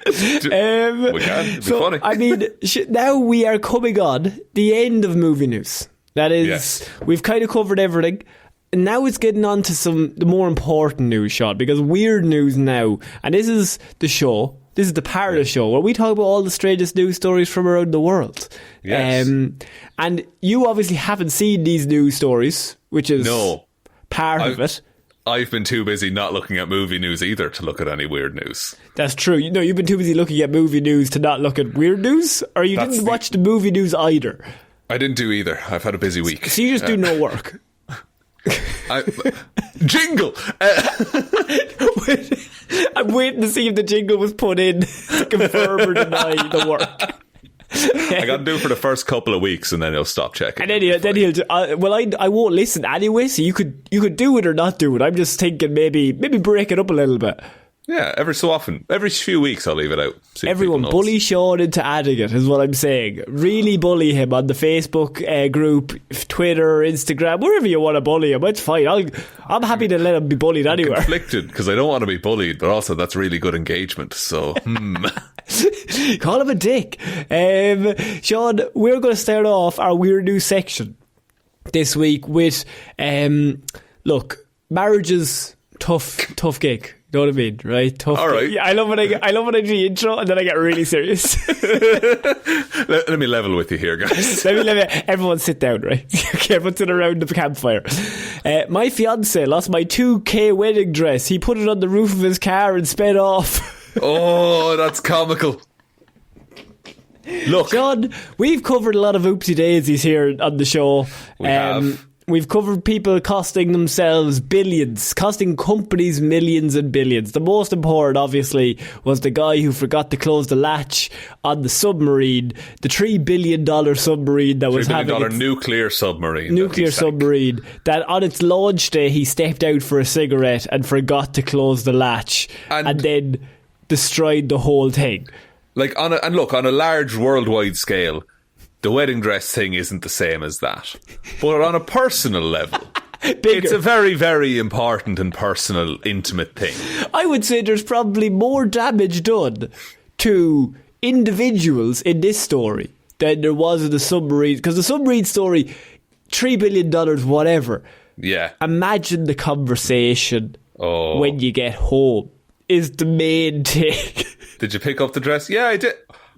We can. It'd be funny. I mean, now we are coming on the end of movie news. That is, we've kind of covered everything. And now it's getting on to the more important news, Shaun, because weird news now. And this is the show. This is the part of the show where we talk about all the strangest news stories from around the world. Yes. And you obviously haven't seen these news stories, which is part of it. I've been too busy not looking at movie news either to look at any weird news. That's true. You've been too busy looking at movie news to not look at weird news? Or you didn't watch the movie news either? I didn't do either. I've had a busy week. So you just do no work? Jingle! I'm waiting to see if the jingle was put in to confirm or deny the work. I got to do it for the first couple of weeks, and then he'll stop checking. And then he'll I won't listen anyway. So you could do it or not do it. I'm just thinking maybe break it up a little bit. Yeah, every so often. Every few weeks I'll leave it out. Everyone bully Shaun into adding it, is what I'm saying. Really bully him on the Facebook group, Twitter, Instagram, wherever you want to bully him. It's fine. I'm happy to let him be bullied anywhere. I'm conflicted because I don't want to be bullied, but also that's really good engagement. So, Call him a dick. Shaun, we're going to start off our weird news section this week with, look, marriage is tough gig. You know what I mean, right? Tough. All right. Yeah, I love when I do the intro and then I get really serious. Let me level with you here, guys. Everyone sit down, right? Okay, everyone sit around the campfire. My fiance lost my $2,000 wedding dress. He put it on the roof of his car and sped off. Oh, that's comical. Look, John, we've covered a lot of oopsie daisies here on the show. We have. We've covered people costing themselves billions, costing companies millions and billions. The most important, obviously, was the guy who forgot to close the latch on the submarine, the $3 billion submarine that was having $3 billion nuclear submarine. Nuclear submarine that on its launch day he stepped out for a cigarette and forgot to close the latch and then destroyed the whole thing. Like on a large worldwide scale, the wedding dress thing isn't the same as that. But on a personal level, it's a very, very important and personal, intimate thing. I would say there's probably more damage done to individuals in this story than there was in the submarine. Because the submarine story, $3 billion, whatever. Yeah. Imagine the conversation when you get home is the main thing. Did you pick up the dress? Yeah, I did.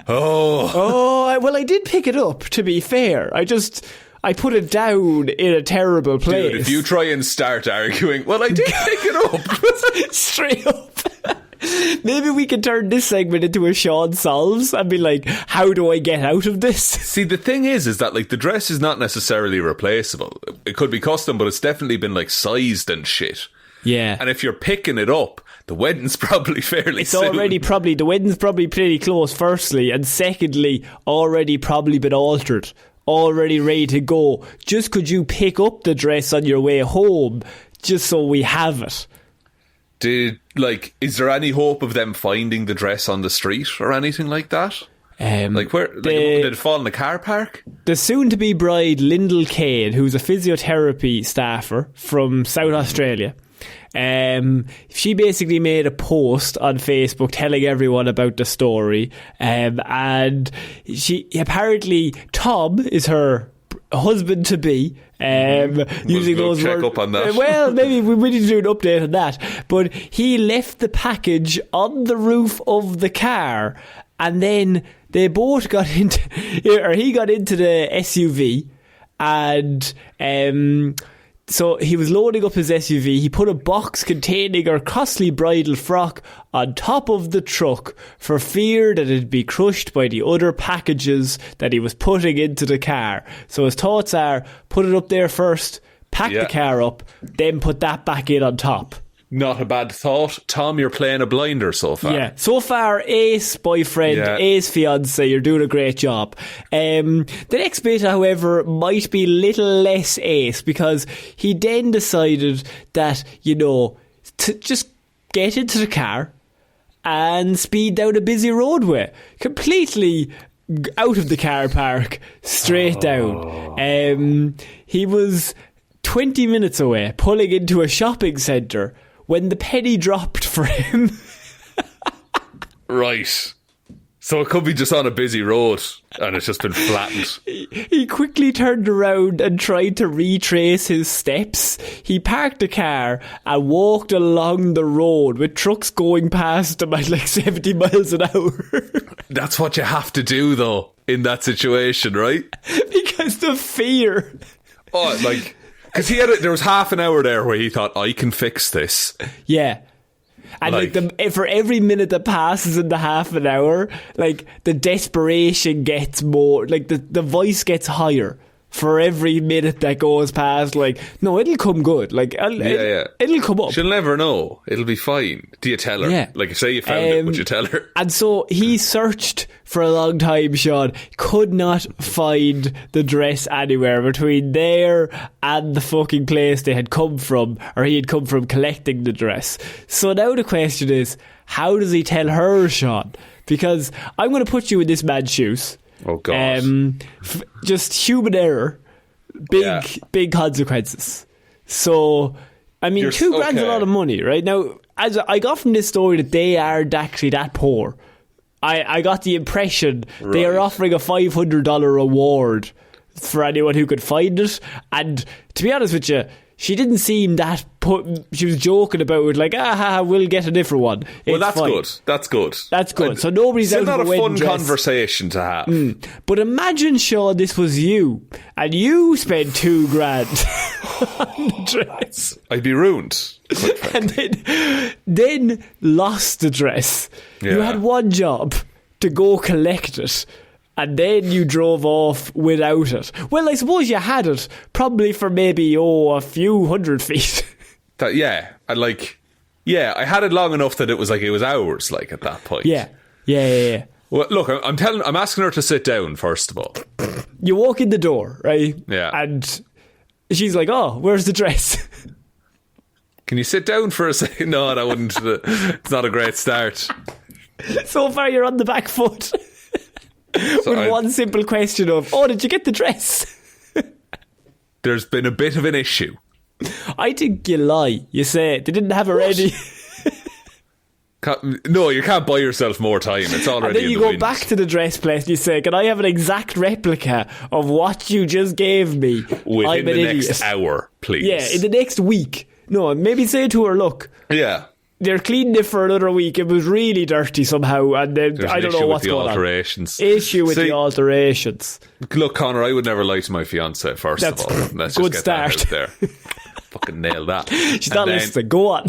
Well, I did pick it up, to be fair. I put it down in a terrible place. Dude, if you try and start arguing, well, I did pick it up. Straight up. Maybe we can turn this segment into a Shaun Solves and be like, how do I get out of this? See, the thing is that like the dress is not necessarily replaceable. It could be custom, but it's definitely been like sized and shit. Yeah. And if you're picking it up, the wedding's probably fairly soon. The wedding's probably pretty close, firstly, and secondly, already probably been altered, already ready to go. Just could you pick up the dress on your way home, just so we have it? Is there any hope of them finding the dress on the street or anything like that? Did it fall in the car park? The soon-to-be bride, Lyndall Kane, who's a physiotherapy staffer from South Australia, she basically made a post on Facebook telling everyone about the story, and she apparently Tom is her husband to be. Using we'll those check words. Up on that. Well, maybe we need to do an update on that. But he left the package on the roof of the car, and then they both got into, or he got into the SUV, and so he was loading up his SUV. He put a box containing her costly bridal frock on top of the truck for fear that it'd be crushed by the other packages that he was putting into the car. So his thoughts are, put it up there first, pack the car up, then put that back in on top. Not a bad thought. Tom, you're playing a blinder so far. Yeah, so far, ace boyfriend, ace fiance, you're doing a great job. The next bit, however, might be a little less ace, because he then decided that, to just get into the car and speed down a busy roadway. Completely out of the car park, straight down. He was 20 minutes away, pulling into a shopping centre, when the penny dropped for him. Right. So it could be just on a busy road and it's just been flattened. He quickly turned around and tried to retrace his steps. He parked the car and walked along the road with trucks going past him at like 70 miles an hour. That's what you have to do, though, in that situation, right? Because the fear. Because there was half an hour there where he thought, I can fix this. Yeah. And for every minute that passes in the half an hour, the desperation gets more, the voice gets higher. for every minute that goes past. Like, no, it'll come good. Like, it'll come up. She'll never know. It'll be fine. Do you tell her? Yeah. Like, say you found it, would you tell her? And so he searched for a long time, Shaun, could not find the dress anywhere between there and the fucking place they had come from, or he had come from collecting the dress. So now the question is, how does he tell her, Shaun? Because I'm going to put you in this man's shoes. Oh, God. Just human error. Big consequences. So, I mean, $2,000's a lot of money, right? Now, as I got from this story that they aren't actually that poor. I got the impression they are offering a $500 reward for anyone who could find it. And to be honest with you, she didn't seem that she was joking about it, like, we'll get a different one. Well, that's fine. Good. That's good. That's good. So nobody's out of a wedding dress. It's not a fun conversation to have. But imagine, Shaun, this was you, and you spent $2,000 on the dress. I'd be ruined. And then lost the dress. Yeah. You had one job, to go collect it. And then you drove off without it. Well, I suppose you had it, probably for maybe, a few hundred feet. I had it long enough that it was hours, like, at that point. Yeah. Well, look, I'm asking her to sit down, first of all. You walk in the door, right? Yeah. And she's like, where's the dress? Can you sit down for a second? No, that wouldn't. It's not a great start. So far, you're on the back foot. With one simple question of, did you get the dress? There's been a bit of an issue. I think you lie. You say they didn't have it ready. No, you can't buy yourself more time. It's already in the And then you go back to the dress place and you say, can I have an exact replica of what you just gave me? Within the next hour, please. Yeah, in the next week. No, maybe say to her, look. Yeah. They're cleaning it for another week. It was really dirty somehow, and then I don't know what's going on. Issue with the alterations. Look, Conor, I would never lie to my fiancée. First of all, let's good just get start. that out there. Fucking nail that. She's not listening. Go on.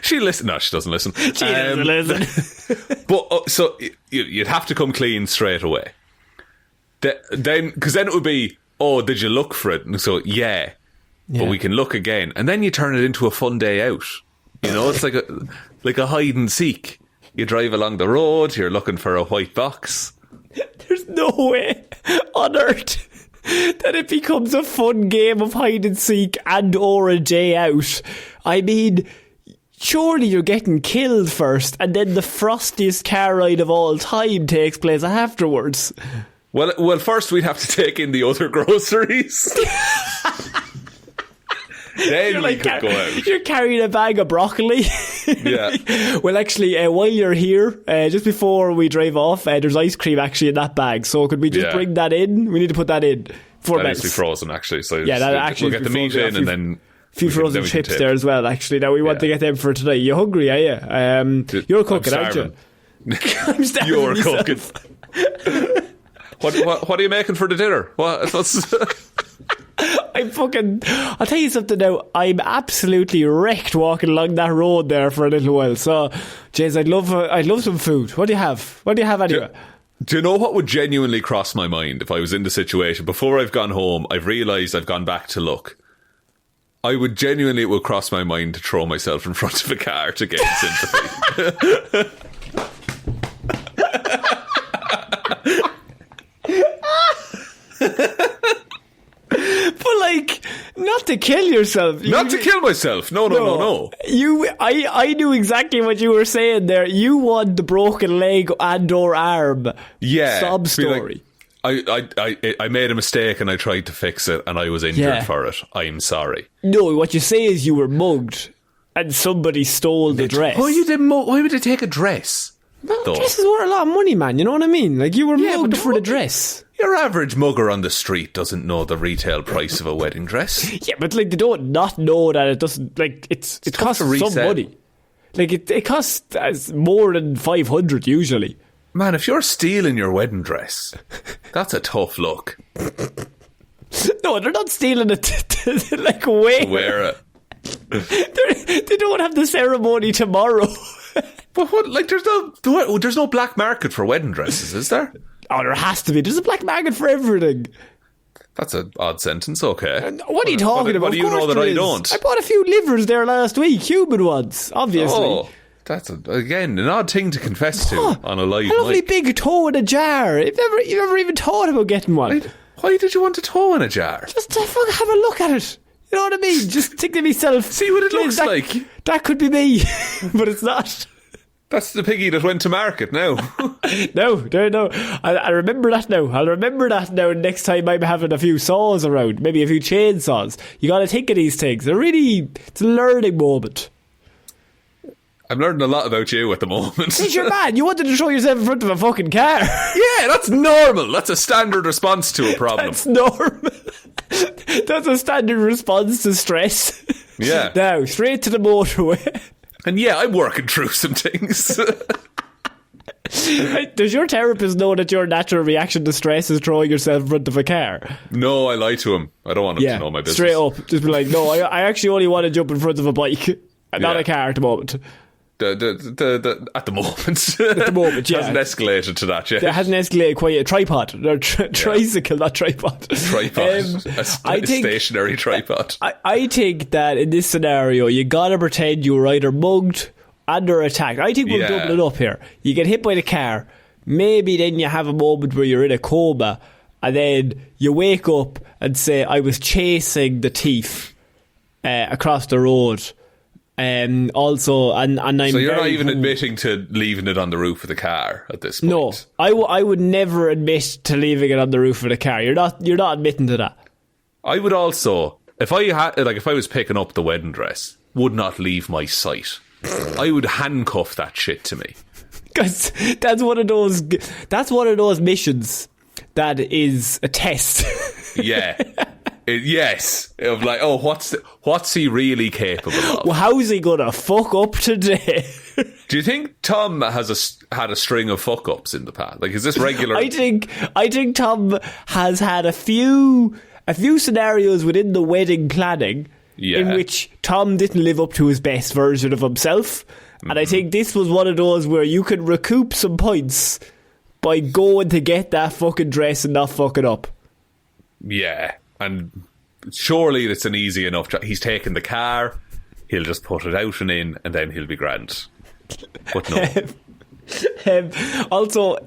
She listens. No, she doesn't listen. She doesn't listen. But so you'd have to come clean straight away. Then, because then it would be, did you look for it? And so but we can look again, and then you turn it into a fun day out. You know, it's like a hide and seek. You drive along the road, you're looking for a white box. There's no way on earth that it becomes a fun game of hide and seek and or a day out. I mean, surely you're getting killed first, and then the frostiest car ride of all time takes place afterwards. Well, first we'd have to take in the other groceries. Then we could go out. You're carrying a bag of broccoli. Yeah. Well, actually, while you're here, just before we drive off, there's ice cream actually in that bag. So could we just bring that in? We need to put that in. That needs to be frozen, actually. So that actually we'll get the meat in, and then a few frozen chips there as well. Actually, now we want to get them for tonight. You hungry? Are you? You're cooking, aren't you? I'm starving. You're cooking. What are you making for the dinner? What's I'll tell you something now. I'm absolutely wrecked walking along that road there for a little while. So, Jays, I'd love some food. What do you have? What do you have anyway? Do you know what would genuinely cross my mind if I was in the situation? Before I've gone home, I've realised I've gone back to look. It will cross my mind to throw myself in front of a car to gain sympathy. But not to kill yourself. Not to kill myself. No. I knew exactly what you were saying there. You want the broken leg and or arm. Yeah. Sob story. I made a mistake and I tried to fix it and I was injured for it. I'm sorry. No, what you say is you were mugged and somebody stole the dress. Why would they take a dress? Dresses were a lot of money, man. You know what I mean? You were mugged for the dress. Your average mugger on the street doesn't know the retail price of a wedding dress. Yeah, but they don't not know that it doesn't. It costs some money. It costs more than 500 usually. Man, if you're stealing your wedding dress, that's a tough look. No, they're not stealing it. Wear it. They don't have the ceremony tomorrow. But what? There's no black market for wedding dresses, is there? Oh, there has to be. There's a black market for everything. That's an odd sentence, okay. What are you talking about? What do you know that I don't? I bought a few livers there last week, human ones, obviously. Oh, that's, again, an odd thing to confess to on a live mic. A lovely mic. big toe in a jar. You've never even thought about getting one. Why did you want a toe in a jar? Just to have a look at it. You know what I mean? Just think to myself. See what it looks like. That could be me, but it's not. That's the piggy that went to market now. No. I remember that now. I'll remember that now next time I'm having a few saws around. Maybe a few chainsaws. You got to think of these things. It's a learning moment. I'm learning a lot about you at the moment. He's your man. You wanted to throw yourself in front of a fucking car. Yeah, that's normal. That's a standard response to a problem. That's normal. That's a standard response to stress. Yeah. Now, straight to the motorway. And yeah, I'm working through some things. Does your therapist know that your natural reaction to stress is throwing yourself in front of a car? No, I lie to him. I don't want him to know my business. Straight up. Just be like, no, I actually only want to jump in front of a bike. Not a car at the moment. At the moment. At the moment, yeah. Hasn't escalated to that yet. It hasn't escalated quite yet. Tripod. Tricycle, not tripod. Tripod. A stationary tripod. I think that in this scenario, you gotta pretend you were either mugged and or attacked. I think we're doubling it up here. You get hit by the car. Maybe then you have a moment where you're in a coma, and then you wake up and say, I was chasing the thief across the road. Also, and I'm so you're not even admitting to leaving it on the roof of the car at this point? No, I would never admit to leaving it on the roof of the car. You're not admitting to that. I would also, if I was picking up the wedding dress, would not leave my sight. I would handcuff that shit to me. Because that's one of those missions that is a test. Yeah. Yes, of like, oh, what's he really capable of? Well, how's he gonna fuck up today? Do you think Tom has had a string of fuck ups in the past? Like, is this regular? I think Tom has had a few scenarios within the wedding planning in which Tom didn't live up to his best version of himself, and I think this was one of those where you could recoup some points by going to get that fucking dress and not fucking up. Yeah. And surely it's an easy enough job. He's taken the car, he'll just put it out and in, and then he'll be grand. But no. Also,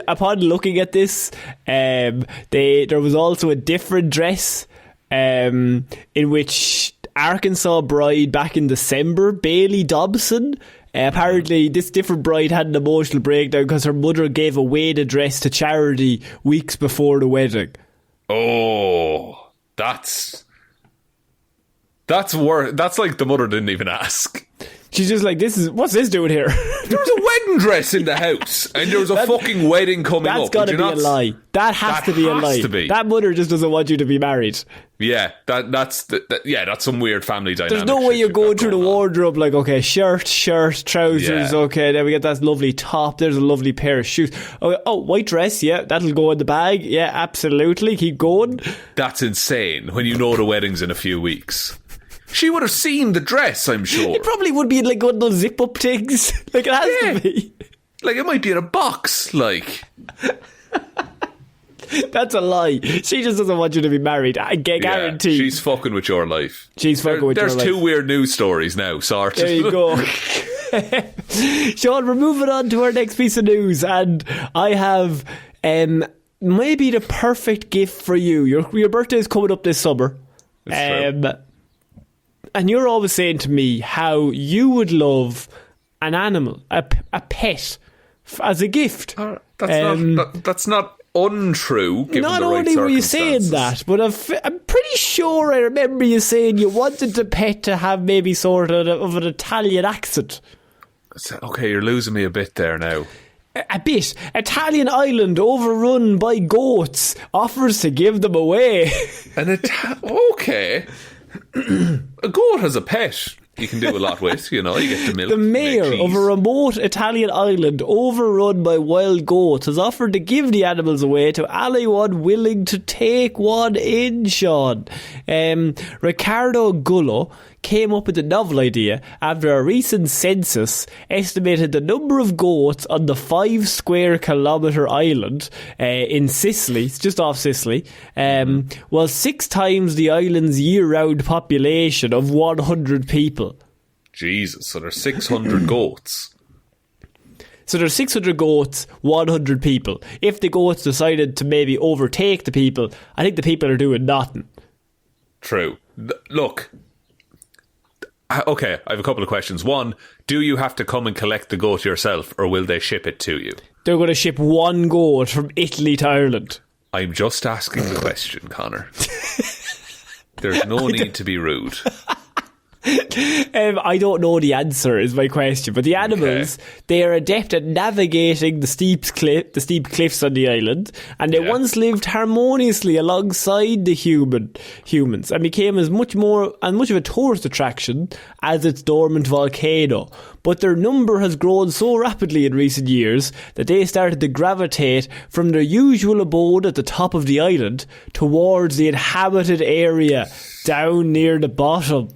upon looking at this, there was also a different dress in which Arkansas bride back in December, Bailey Dobson, apparently this different bride had an emotional breakdown because her mother gave away the dress to charity weeks before the wedding. Oh, that's like the mother didn't even ask. She's just like, what's this doing here? There was a wedding dress in the house, and there was a fucking wedding coming up. That's got to be a lie. That has to be a lie. That mother just doesn't want you to be married. Yeah, that's some weird family dynamic. There's no way you're going through the wardrobe like, okay, shirt, trousers, okay, then we get that lovely top, there's a lovely pair of shoes. Okay, oh, white dress, yeah, that'll go in the bag, yeah, absolutely, keep going. That's insane when you know the wedding's in a few weeks. She would have seen the dress, I'm sure. It probably would be like one of those zip-up things. Like, it has to be. Like, it might be in a box, like. That's a lie. She just doesn't want you to be married. I guarantee. She's fucking with your life. She's fucking with your life. There's two weird news stories now, sorted. There you go. Shaun, we're moving on to our next piece of news, and I have maybe the perfect gift for you. Your birthday is coming up this summer. That's true. And you're always saying to me how you would love an animal, a pet, as a gift. That's not untrue. Given not the right only were you saying that, but I'm pretty sure I remember you saying you wanted the pet to have maybe sort of an Italian accent. Okay, you're losing me a bit there now. A bit. Italian island overrun by goats offers to give them away. Okay. A goat has a pet you can do a lot with, you know, you get the milk. The mayor of a remote Italian island overrun by wild goats has offered to give the animals away to anyone willing to take one in, Shaun. Riccardo Gullo came up with the novel idea after a recent census estimated the number of goats on the 5 square kilometre island in Sicily, it's just off Sicily, was 6 times the island's year-round population of 100 people. Jesus, so there's 600 goats. So there's 600 goats, 100 people. If the goats decided to maybe overtake the people, I think the people are doing nothing. True. Look, okay, I have a couple of questions. One, do you have to come and collect the goat yourself, or will they ship it to you? They're going to ship 1 goat from Italy to Ireland. I'm just asking the question, Connor. There's no need to be rude. I don't know the answer is my question, but the animals, they are adept at navigating the steep cliffs on the island, and they once lived harmoniously alongside the humans and became as much of a tourist attraction as its dormant volcano. But their number has grown so rapidly in recent years that they started to gravitate from their usual abode at the top of the island towards the inhabited area down near the bottom,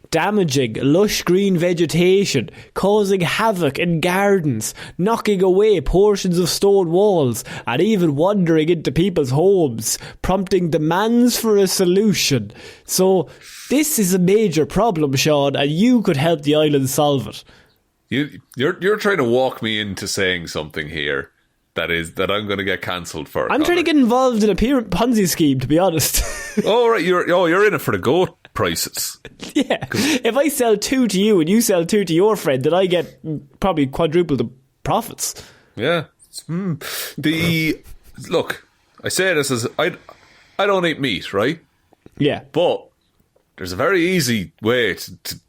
damaging lush green vegetation, causing havoc in gardens, knocking away portions of stone walls, and even wandering into people's homes, prompting demands for a solution. So this is a major problem, Shaun, and you could help the island solve it. You're trying to walk me into saying something here that I'm going to get cancelled for. I'm trying to get involved in a Ponzi scheme, to be honest. Oh, right, you're in it for the goat prices. Yeah. If I sell 2 to you and you sell 2 to your friend, then I get probably quadruple the profits. Yeah. Look, I say this as I don't eat meat, right? Yeah. But there's a very easy way to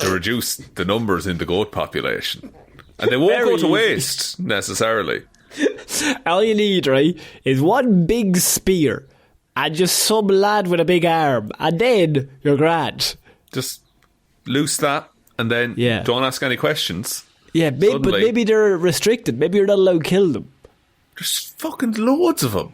reduce the numbers in the goat population. And they won't go to waste, necessarily. All you need, right, is 1 big spear and just some lad with a big arm, and then you're grand. Just loose that, and then don't ask any questions. Yeah, but maybe they're restricted. Maybe you're not allowed to kill them. There's fucking loads of them.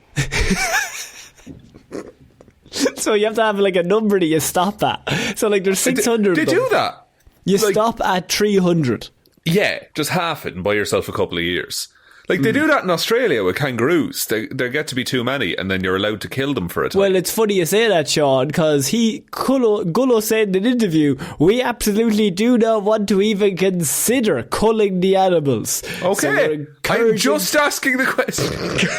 So you have to have like a number that you stop at. So like there's 600 They do that. You stop at 300. Yeah, just half it and buy yourself a couple of years. Like, they do that in Australia with kangaroos. There get to be too many, and then you're allowed to kill them for a time. Well, it's funny you say that, Shaun, because Gullo said in an interview, we absolutely do not want to even consider culling the animals. Okay, so I'm just asking the question.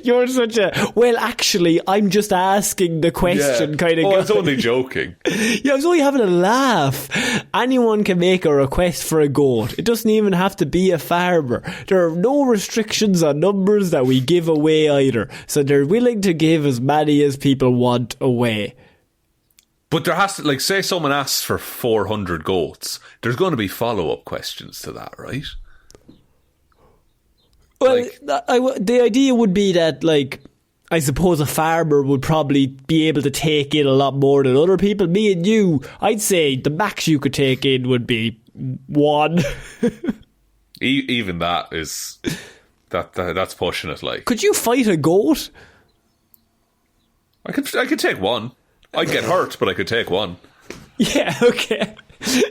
You're such a... Well, actually, I'm just asking the question kind of guy. I was only joking. Yeah, I was only having a laugh. Anyone can make a request for a goat. It doesn't even have to be a farmer. There are no restrictions on numbers that we give away either. So they're willing to give as many as people want away. But there has to... Like, say someone asks for 400 goats. There's going to be follow-up questions to that, right? Well, the idea would be that, like, I suppose a farmer would probably be able to take in a lot more than other people. Me and you, I'd say the max you could take in would be 1. Even that is... That's pushing it, like. Could you fight a goat? I could take 1. I'd get hurt, but I could take 1. Yeah, okay.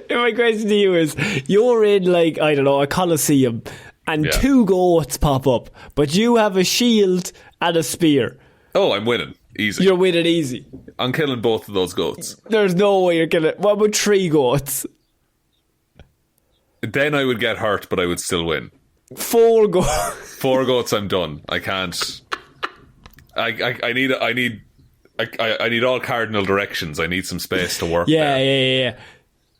My question to you is, you're in, like, I don't know, a coliseum, and 2 goats pop up, but you have a shield and a spear. Oh, I'm winning. Easy. You're winning easy. I'm killing both of those goats. There's no way you're killing... What about 3 goats? Then I would get hurt, but I would still win. 4 goats. 4 goats, I'm done. I can't... I need all cardinal directions. I need some space to work there. Yeah.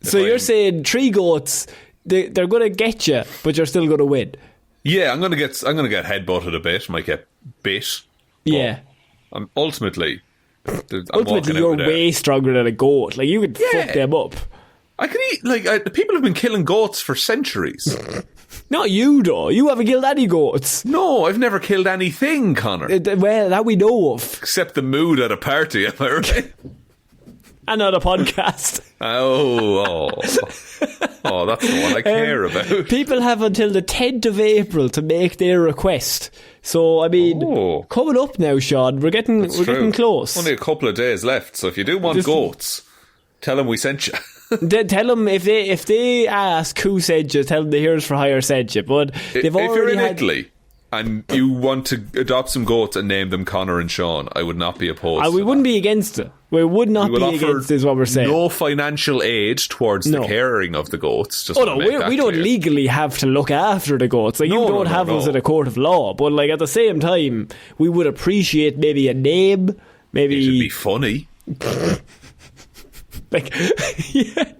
So you're saying 3 goats... They're going to get you, but you're still going to win. Yeah, I'm going to get headbutted a bit. Might get bit. Yeah. Ultimately, you're way stronger than a goat. Like, you could fuck them up. I can eat. Like, people have been killing goats for centuries. Not you, though. You haven't killed any goats. No, I've never killed anything, Connor. Well, that we know of. Except the mood at a party, am I right? And on a podcast. Oh, that's the one I care about. People have until the 10th of April to make their request. So, I mean, coming up now, Shaun, we're getting close. Only a couple of days left, so if you do want goats, tell them we sent you. Tell them if they ask who sent you, tell them the Heroes for Hire sent you. But if you're in Italy and you want to adopt some goats and name them Conor and Shaun, I would not be opposed. We wouldn't be against it. We would not be against it, is what we're saying. No financial aid towards the caring of the goats. Just we don't legally have to look after the goats. Like, you don't have us in a court of law. But like at the same time, we would appreciate maybe a name. Maybe it'd be funny. Like, yeah,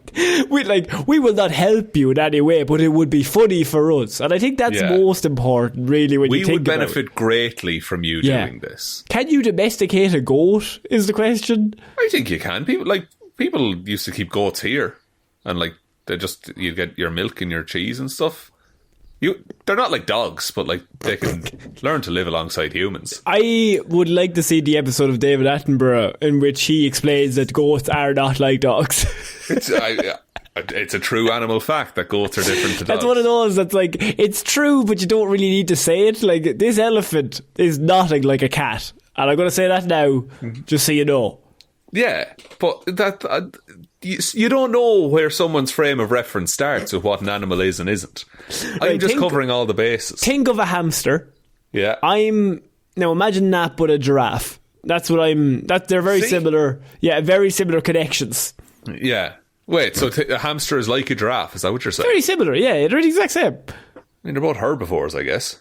we will not help you in any way, but it would be funny for us, and I think that's most important, really. When you think about it, we would benefit greatly from you doing this. Can you domesticate a goat? Is the question. I think you can. People used to keep goats here, and like you get your milk and your cheese and stuff. They're not like dogs, but like they can learn to live alongside humans. I would like to see the episode of David Attenborough in which he explains that goats are not like dogs. It's a true animal fact that goats are different to dogs. That's one of those that's like, it's true, but you don't really need to say it. Like, this elephant is nothing like a cat, and I'm going to say that now, just so you know. Yeah, but that you don't know where someone's frame of reference starts with what an animal is and isn't. I'm just covering all the bases. Think of a hamster. Yeah. Now imagine that, but a giraffe. That's what they're very similar. Yeah, very similar connections. Yeah. Wait, so a hamster is like a giraffe? Is that what you're saying? Very similar, yeah. They're the exact same. I mean, they're both herbivores, I guess.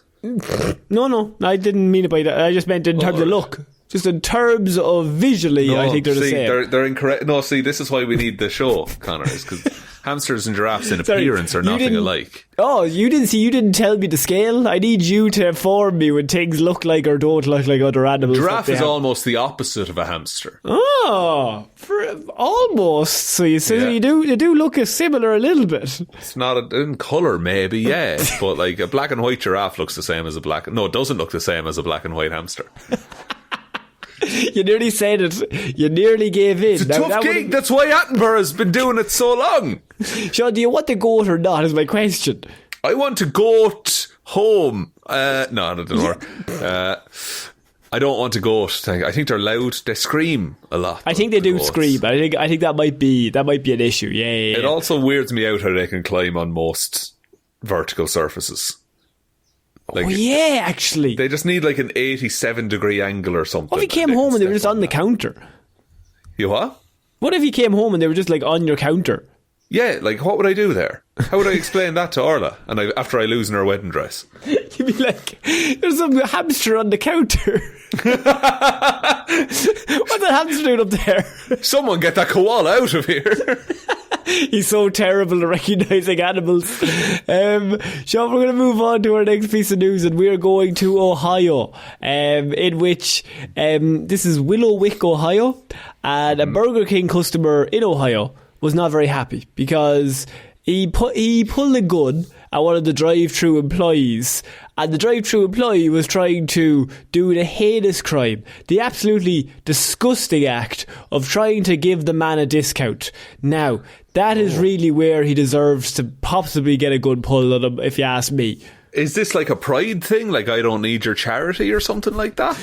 No, I didn't mean it by that. I just meant in terms of look. Just in terms of visually, I think they're the same. They're incorrect. No, see, this is why we need the show, Conor, is because hamsters and giraffes in appearance are nothing alike. Oh, you didn't tell me the scale. I need you to inform me when things look like or don't look like other animals. Giraffe is almost the opposite of a hamster. Oh, almost. So you say you do look similar a little bit. It's not in colour, maybe, yeah, but like a black and white giraffe looks the same as it doesn't look the same as a black and white hamster. You nearly said it. You nearly gave in. It's a tough gig. That's why Attenborough's been doing it so long. Shaun, do you want the goat or not, is my question. I want a goat home. No, that didn't work. I don't want a goat. I think they're loud. They scream a lot. I think they do scream. I think that might be an issue. Yeah. It also weirds me out how they can climb on most vertical surfaces. Like, actually. They just need like an 87-degree angle or something. What if you came home and they were just on the counter? You what? What if you came home and they were just like on your counter? Yeah, like what would I do there? How would I explain that to Orla after I lose in her wedding dress? You'd be like, there's some hamster on the counter. What's that hamster doing up there? Someone get that koala out of here. He's so terrible at recognising animals. Shaun, we're going to move on to our next piece of news, and we're going to Ohio, in which this is Willowick, Ohio, and a Burger King customer in Ohio was not very happy because he pulled a gun at one of the drive-thru employees, and the drive-thru employee was trying to do the heinous crime, the absolutely disgusting act of trying to give the man a discount. Now, that is really where he deserves to possibly get a good pull on him, if you ask me. Is this like a pride thing? Like, I don't need your charity or something like that?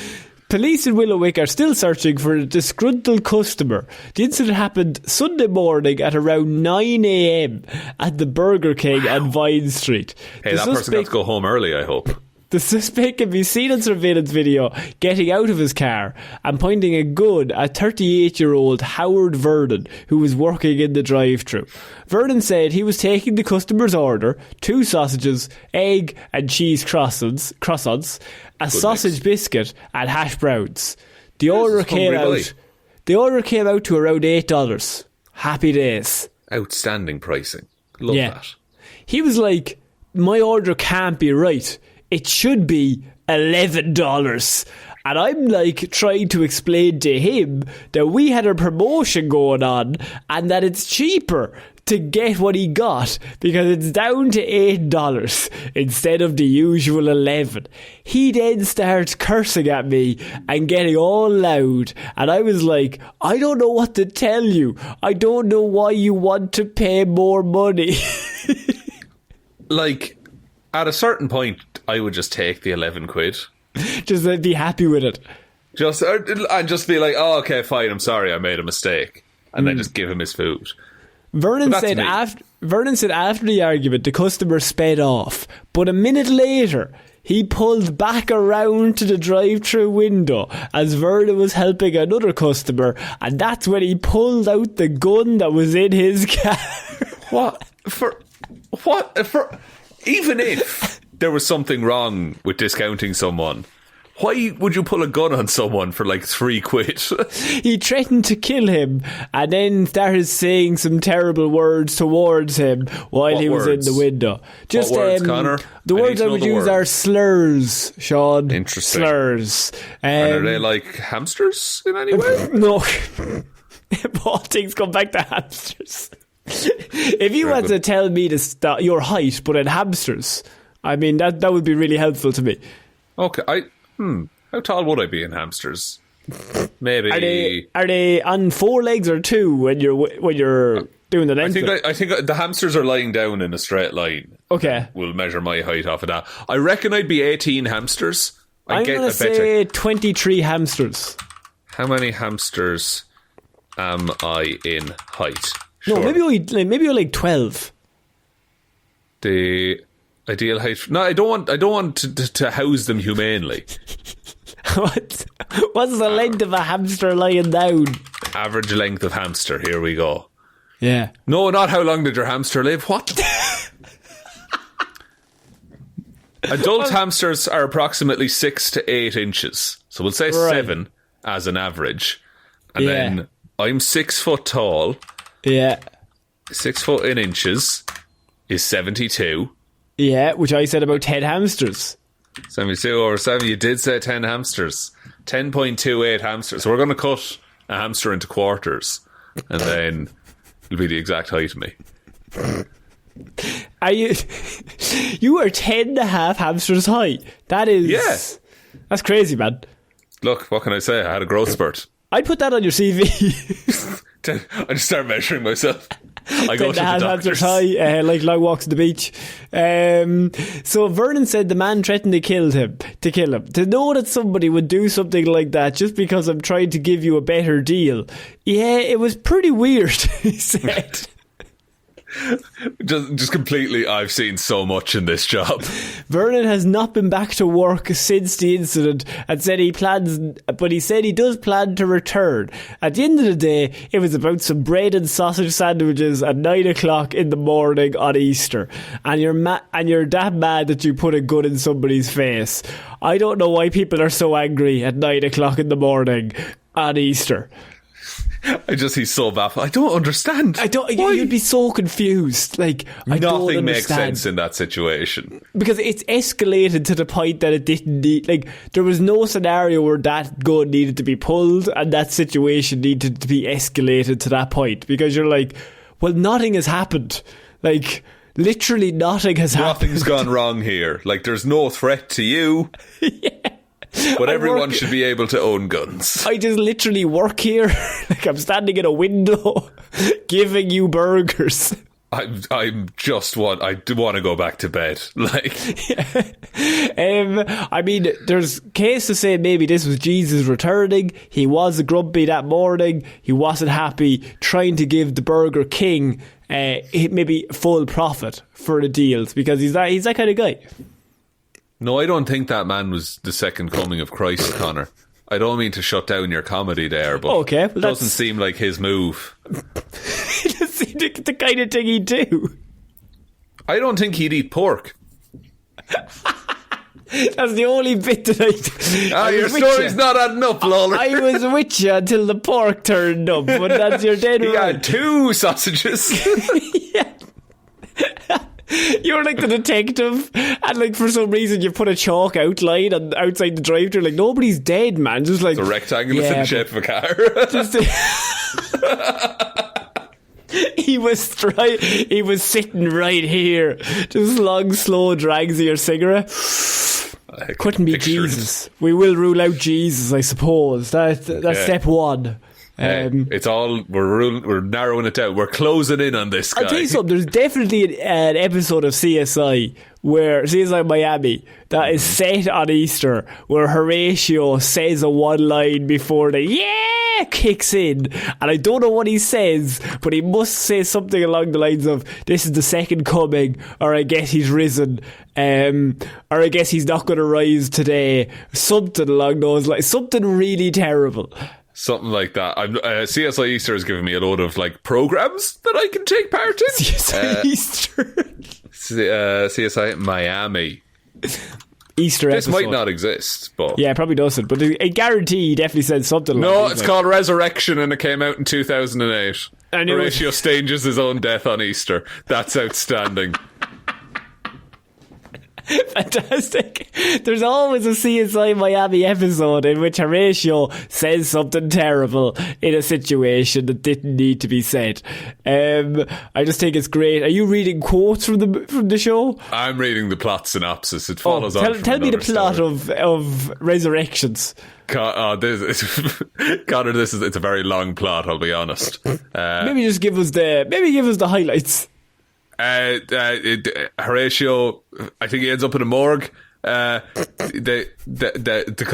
Police in Willowick are still searching for a disgruntled customer. The incident happened Sunday morning at around 9 a.m. at the Burger King on Vine Street. Hey, that person got to go home early, I hope. The suspect can be seen in surveillance video getting out of his car and pointing a gun at 38-year-old Howard Vernon, who was working in the drive-thru. Vernon said he was taking the customer's order, 2 sausages, egg and cheese croissants, a sausage biscuit and hash browns. The order came out to around $8. Happy days. Outstanding pricing. Love that. He was like, my order can't be right. It should be $11. And I'm like trying to explain to him that we had a promotion going on and that it's cheaper to get what he got because it's down to $8 instead of the usual $11. He then starts cursing at me and getting all loud, and I was like, I don't know what to tell you. I don't know why you want to pay more money. Like, at a certain point, I would just take the 11 quid. Just be happy with it. And just be like, oh, okay, fine, I'm sorry, I made a mistake. And then just give him his food. Vernon said after the argument, the customer sped off. But a minute later, he pulled back around to the drive-through window as Vernon was helping another customer. And that's when he pulled out the gun that was in his car. What? Even if there was something wrong with discounting someone, why would you pull a gun on someone for like £3? He threatened to kill him and then started saying some terrible words towards him while he was in the window. Just what words, Connor? The words I would use are slurs, Shaun. Interesting. Slurs. And are they like hamsters in any way? No. All things come back to hamsters. If you had to tell me to stop your height, but in hamsters, I mean that would be really helpful to me. Okay, how tall would I be in hamsters? Maybe. Are they on 4 legs or 2 when you're doing the length? I think the hamsters are lying down in a straight line. Okay, we'll measure my height off of that. I reckon I'd be 18 hamsters. I'm going to say 23 hamsters. How many hamsters am I in height? Sure. No, maybe you're like 12. The ideal height. No, I don't want to house them humanely. What's the length of a hamster lying down? Average length of hamster. Here we go. Yeah. No, not how long did your hamster live? What? Adult hamsters are approximately 6 to 8 inches. So we'll say 7 as an average. And then I'm 6 foot tall. Yeah. 6 foot in inches is 72. Yeah, which I said about 10 hamsters. 72 over 7, you did say 10 hamsters. 10.28 hamsters. So we're going to cut a hamster into quarters. And then it'll be the exact height of me. Are you... You are 10 and a half hamsters high. That is... Yes. That's crazy, man. Look, what can I say? I had a growth spurt. I'd put that on your CV. I just start measuring myself. I go to the doctors. High, like long walks to the beach. So Vernon said the man threatened to kill him. To know that somebody would do something like that just because I'm trying to give you a better deal. Yeah, it was pretty weird, he said. Just completely, I've seen so much in this job. Vernon has not been back to work since the incident and said he said he does plan to return. At the end of the day, it was about some bread and sausage sandwiches at 9 o'clock in the morning on Easter. And you're that mad that you put a gun in somebody's face. I don't know why people are so angry at 9 o'clock in the morning on Easter. He's so baffled. I don't understand. Why? You'd be so confused. Like, nothing makes sense in that situation. Because it's escalated to the point that it didn't need, like, there was no scenario where that gun needed to be pulled and that situation needed to be escalated to that point. Because you're like, well, nothing has happened. Like, literally nothing has happened. Nothing's gone wrong here. Like, there's no threat to you. Yeah. But everyone should be able to own guns. I just literally work here. Like, I'm standing in a window giving you burgers. I do want to go back to bed. Like, I mean, there's case to say maybe this was Jesus returning. He was grumpy that morning. He wasn't happy, trying to give the Burger King maybe full profit for the deals because he's that kind of guy. No, I don't think that man was the second coming of Christ, Connor. I don't mean to shut down your comedy there, but it doesn't seem like his move. It doesn't seem like the kind of thing he'd do. I don't think he'd eat pork. That's the only bit that your story's not adding up, Lawler. I was with you until the pork turned up, but that's your dead right. He had 2 sausages. Yeah. You're like the detective, and like for some reason you put a chalk outline outside the drive-thru. Like, nobody's dead, man. Just like it's a rectangle in the shape of a car. He was sitting right here. Just long, slow drags of your cigarette. Couldn't be Jesus. We will rule out Jesus, I suppose. That's step 1. It's all we're narrowing it down. We're closing in on this guy. I'll tell you something. There's definitely an episode of CSI Miami that is set on Easter, where Horatio says a one line before the kicks in, and I don't know what he says, but he must say something along the lines of "This is the second coming," or "I guess he's risen," or "I guess he's not going to rise today," something along those lines. Something really terrible. Something like that. CSI Easter has given me a load of like programs that I can take part in. CSI Easter. CSI Miami. Easter this episode. might not exist, but yeah, it probably doesn't. But I guarantee he definitely said something. No, it's called Resurrection, and it came out in 2008. Horatio stages his own death on Easter. That's outstanding. Fantastic. There's always a CSI Miami episode in which Horatio says something terrible in a situation that didn't need to be said. I just think it's great. Are you reading quotes from the show? I'm reading the plot synopsis. It follows on from tell me the plot story. of Resurrections. Connor, it's a very long plot, I'll be honest. Maybe give us the highlights. Horatio, I think he ends up in a morgue because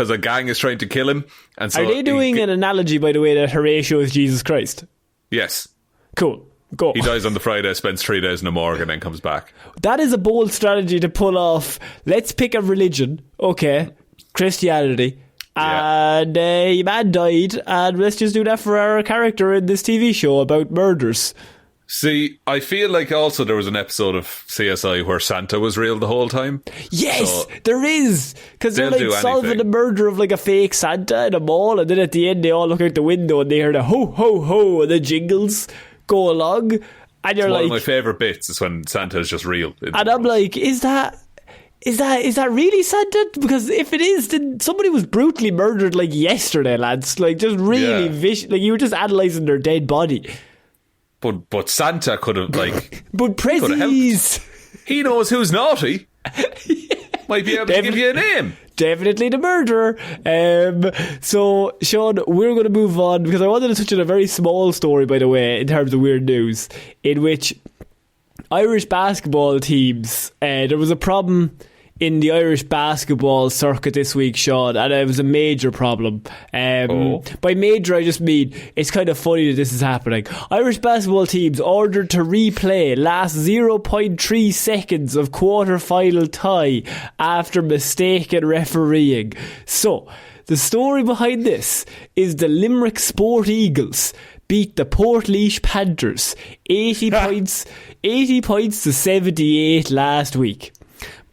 a gang is trying to kill him. And so are they doing an analogy, by the way, that Horatio is Jesus Christ? Yes. Cool. Go. He dies on the Friday, spends 3 days in a morgue, and then comes back. That is a bold strategy to pull off. Let's pick a religion. Okay. Christianity. And your man died, and let's just do that for our character in this TV show about murders. See, I feel like also there was an episode of CSI where Santa was real the whole time. Yes, so there is. Because they're like solving the murder of like a fake Santa in a mall, and then at the end they all look out the window and they hear the ho, ho, ho, and the jingles go along. And you're one of my favourite bits is when Santa is just real. And I'm like, is that really Santa? Because if it is, then somebody was brutally murdered like yesterday, lads. Like just really vicious. Like you were just analysing their dead body. But Santa could have but prezzies. He knows who's naughty. Might be able to give you a name. Definitely the murderer. So Shaun, we're going to move on because I wanted to touch on a very small story, by the way, in terms of weird news, in which Irish basketball teams, there was a problem in the Irish basketball circuit this week, Shaun, and it was a major problem. By major, I just mean it's kind of funny that this is happening. Irish basketball teams ordered to replay last 0.3 seconds of quarter-final tie after mistaken refereeing. So, the story behind this is the Limerick Sport Eagles beat the Portlaoise Panthers 80 points to 78 last week.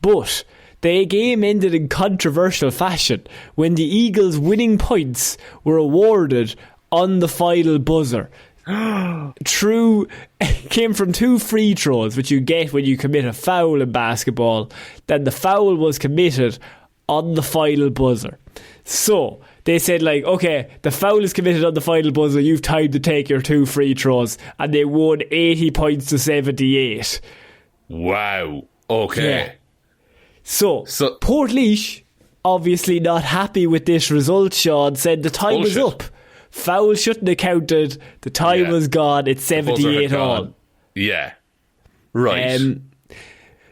But the game ended in controversial fashion when the Eagles' winning points were awarded on the final buzzer. Came from 2 free throws, which you get when you commit a foul in basketball. Then the foul was committed on the final buzzer. So they said, like, okay, the foul is committed on the final buzzer, you've time to take your 2 free throws, and they won 80 points to 78. Wow. Okay. Yeah. So Portlaoise, obviously not happy with this result, Shaun, said the time was up. Foul shouldn't have counted. The time was gone. It's 78 all. Yeah. Right.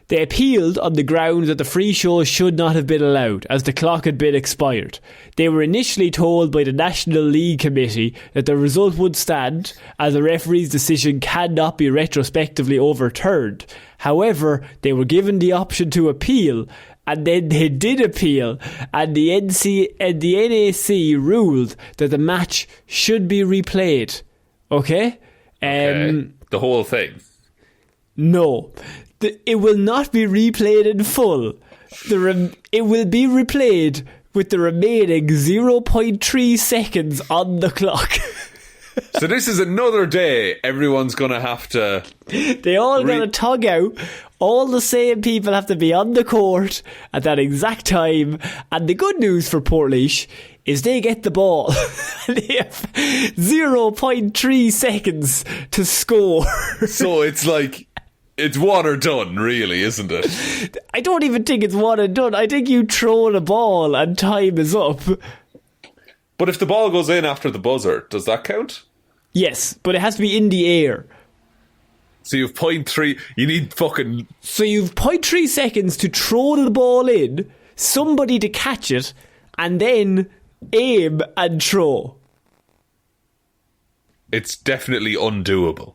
They appealed on the grounds that the free shows should not have been allowed, as the clock had been expired. They were initially told by the National League Committee that the result would stand, as the referee's decision cannot be retrospectively overturned. However, they were given the option to appeal, and then they did appeal, and the NAC ruled that the match should be replayed. Okay? The whole thing? No. It will not be replayed in full. It will be replayed with the remaining 0.3 seconds on the clock. So this is another day everyone's going to have to... They all got to tug out. All the same people have to be on the court at that exact time. And the good news for Portlaoise is they get the ball. They have 0.3 seconds to score. So it's like... It's one or done, really, isn't it? I don't even think it's one and done. I think you throw the ball and time is up. But if the ball goes in after the buzzer, does that count? Yes, but it has to be in the air. So you've 0.3... You need fucking... So you've 0.3 seconds to throw the ball in, somebody to catch it, and then aim and throw. It's definitely undoable.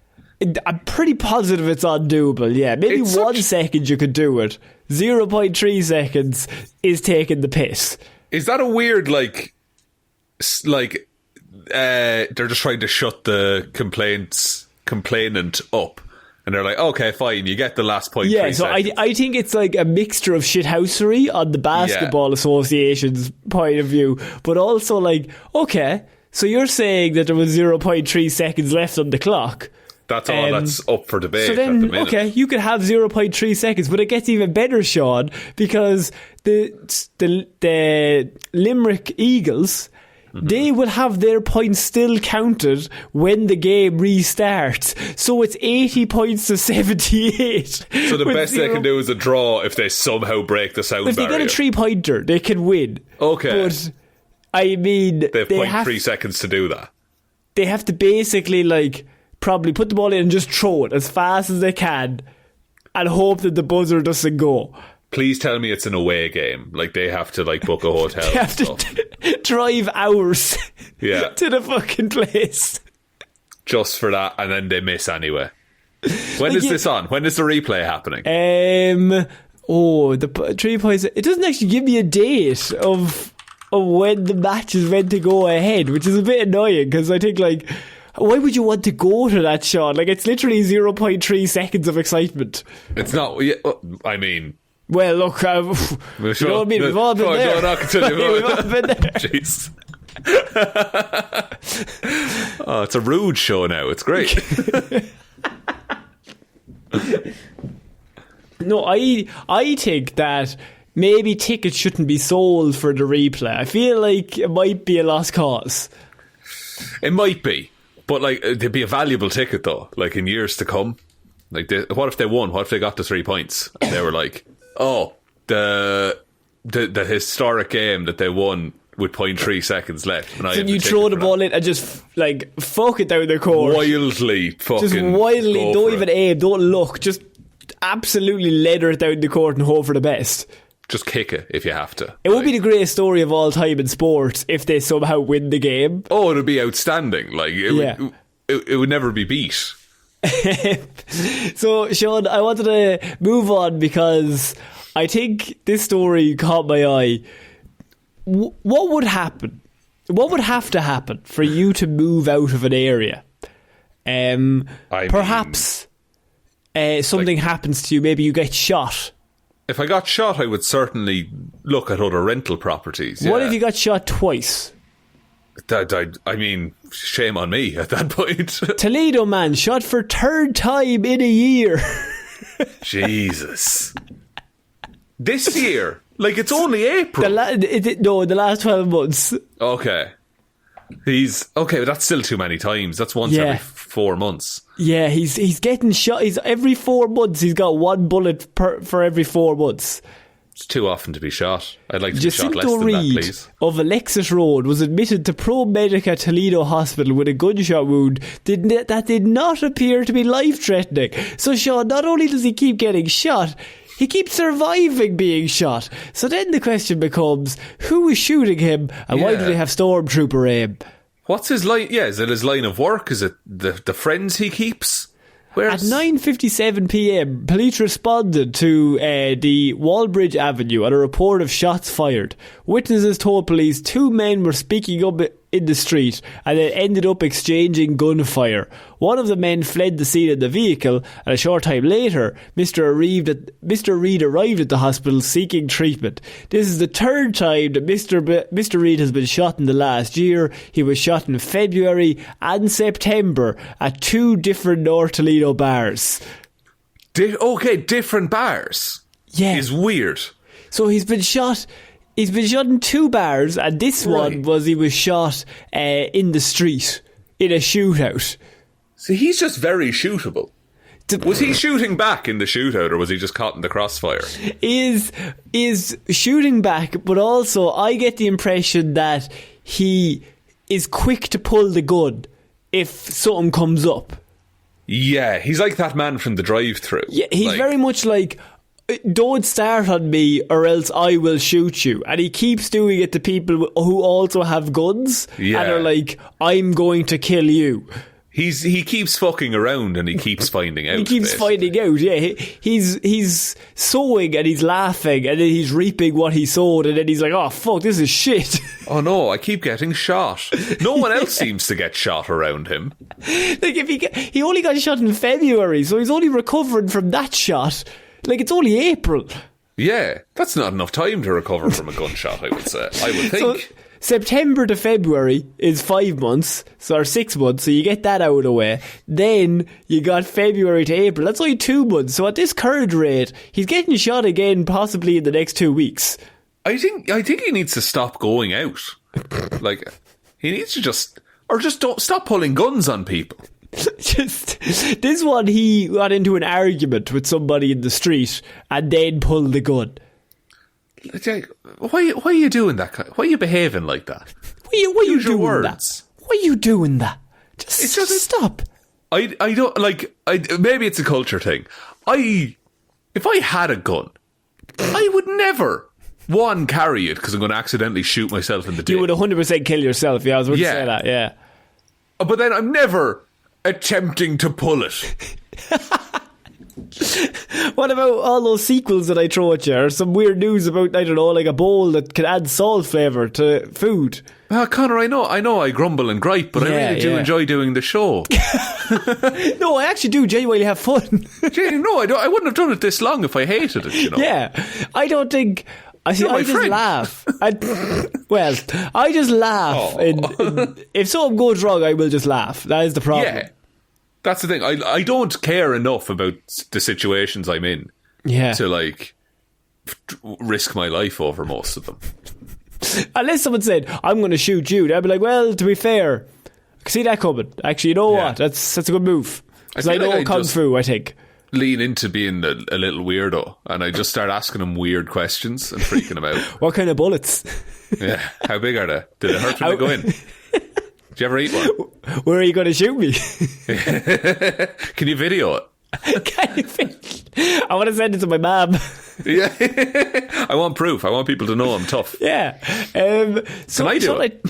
I'm pretty positive it's undoable, yeah. Maybe 1 second you could do it. 0.3 seconds is taking the piss. Is that a weird, like they're just trying to shut the complainant up, and they're like, okay, fine, you get the last 0.3 yeah, so seconds. I think it's like a mixture of shithousery on the Basketball Association's point of view, but also like, okay, so you're saying that there was 0.3 seconds left on the clock. That's all that's up for debate. So then, at the minute. okay, you could have 0.3 seconds, but it gets even better, Shaun, because the Limerick Eagles, they will have their points still counted when the game restarts. So it's 80 points to 78. So the best they can do is a draw if they somehow break the sound barrier. If they get a 3-pointer, they can win. Okay. But, I mean... They have 0.3 seconds to do that. They have to basically, like... probably put the ball in and just throw it as fast as they can and hope that the buzzer doesn't go. Please tell me it's an away game. Like, they have to, like, book a hotel. They have to drive hours to the fucking place. Just for that, and then they miss anyway. When is this on? When is the replay happening? The 3 points... It doesn't actually give me a date of when the match is meant to go ahead, which is a bit annoying, because I think, like... Why would you want to go to that, Shaun? Like, it's literally 0.3 seconds of excitement. It's not... I mean... Well, look, you know what I mean? We've all been there. No, continue. We've all been there. Jeez. Oh, it's a rude show now. It's great. No, I think that maybe tickets shouldn't be sold for the replay. I feel like it might be a lost cause. It might be. But, like, it'd be a valuable ticket, though. Like, in years to come. Like, what if they won? What if they got to 3 points? And they were like, oh, the historic game that they won with 0.3 seconds left. And so you throw the ball in and just, like, fuck it down the court. Wildly fucking... Just wildly, don't even aim, don't look. Just absolutely ladder it down the court and hope for the best. Just kick it if you have to. It would be the greatest story of all time in sports if they somehow win the game. Oh, it would be outstanding. Like, it would never be beat. So, Shaun, I wanted to move on because I think this story caught my eye. What would happen? What would have to happen for you to move out of an area? Perhaps something happens to you. Maybe you get shot. If I got shot, I would certainly look at other rental properties. What if you got shot twice? I mean, shame on me at that point. Toledo man shot for 3rd time in a year. Jesus. This year? Like, it's only April. The last 12 months. Okay. But that's still too many times. That's once every 4 months. Yeah, he's getting shot. Every 4 months he's got 1 bullet for every 4 months. It's too often to be shot. I'd like to be shot less than Reid that, please. of Alexis Road was admitted to ProMedica Toledo Hospital with a gunshot wound that did not appear to be life-threatening. So, Shaun, not only does he keep getting shot, he keeps surviving being shot. So then the question becomes, who is shooting him and why do they have stormtrooper aim? What's his line? Yeah, is it his line of work? Is it the friends he keeps? At 9:57pm, police responded to the Walbridge Avenue on a report of shots fired. Witnesses told police 2 men were speaking up in the street and then ended up exchanging gunfire. One of the men fled the scene in the vehicle, and a short time later, Mr. Reid arrived at the hospital seeking treatment. This is the 3rd time that Mr. Reid has been shot in the last year. He was shot in February and September at 2 different North Toledo bars. Different bars? Yeah. Is weird. So he's been shot in 2 bars, and this one was he was shot in the street in a shootout. So he's just very shootable. Was he shooting back in the shootout, or was he just caught in the crossfire? Is shooting back, but also I get the impression that he is quick to pull the gun if something comes up. Yeah, he's like that man from the drive-thru. Yeah, he's very much like, don't start on me or else I will shoot you. And he keeps doing it to people who also have guns and are like, I'm going to kill you. He keeps fucking around and he keeps finding out. He's sowing and he's laughing and then he's reaping what he sowed, and then he's like, oh fuck, this is shit. Oh no, I keep getting shot. No one else seems to get shot around him. Like, if he only got shot in February, so he's only recovering from that shot. Like, it's only April. Yeah, that's not enough time to recover from a gunshot, I would say. I would think. So, September to February is 5 months, or 6 months, so you get that out of the way. Then you got February to April. That's only 2 months. So at this current rate, he's getting shot again possibly in the next 2 weeks. I think he needs to stop going out. Like, he needs to just don't stop pulling guns on people. This one, he got into an argument with somebody in the street and then pulled the gun. Why are you doing that? Why are you behaving like that? Why are you doing that? Why are you doing that? Just stop. I don't like. Maybe it's a culture thing. If I had a gun, I would never carry it because I'm going to accidentally shoot myself in the dick. You would 100% kill yourself. Yeah, I was going to say that. Yeah, but then I'm never attempting to pull it. What about all those sequels that I throw at you, or some weird news about, I don't know, like a bowl that can add salt flavour to food? Connor, I know I grumble and gripe, but I really do enjoy doing the show. No, I actually do genuinely have fun. No, I wouldn't have done it this long if I hated it, you know. Yeah, I don't think... I just laugh. I just laugh. If something goes wrong, I will just laugh. That is the problem. Yeah. That's the thing. I don't care enough about the situations I'm in to, like, risk my life over most of them. Unless someone said, I'm going to shoot you, I'd be like, well, to be fair, I can see that coming. Actually, you know what? That's a good move. Because I know Kung Fu, I think. Lean into being a little weirdo, and I just start asking him weird questions and freaking him out. What kind of bullets? Yeah. How big are they? Did it hurt when they go in? Did you ever eat one? Where are you going to shoot me? Can you video it? I want to send it to my mum. Yeah. I want proof. I want people to know I'm tough. Yeah. Can I do it?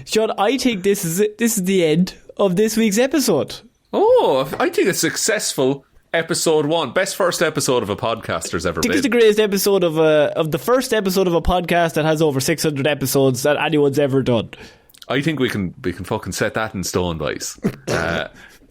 Shaun, I think this is the end of this week's episode. Oh, I think a successful episode 1. Best first episode of a podcast there's ever been. I think it's the greatest episode of the first episode of a podcast that has over 600 episodes that anyone's ever done. I think we can fucking set that in stone, boys.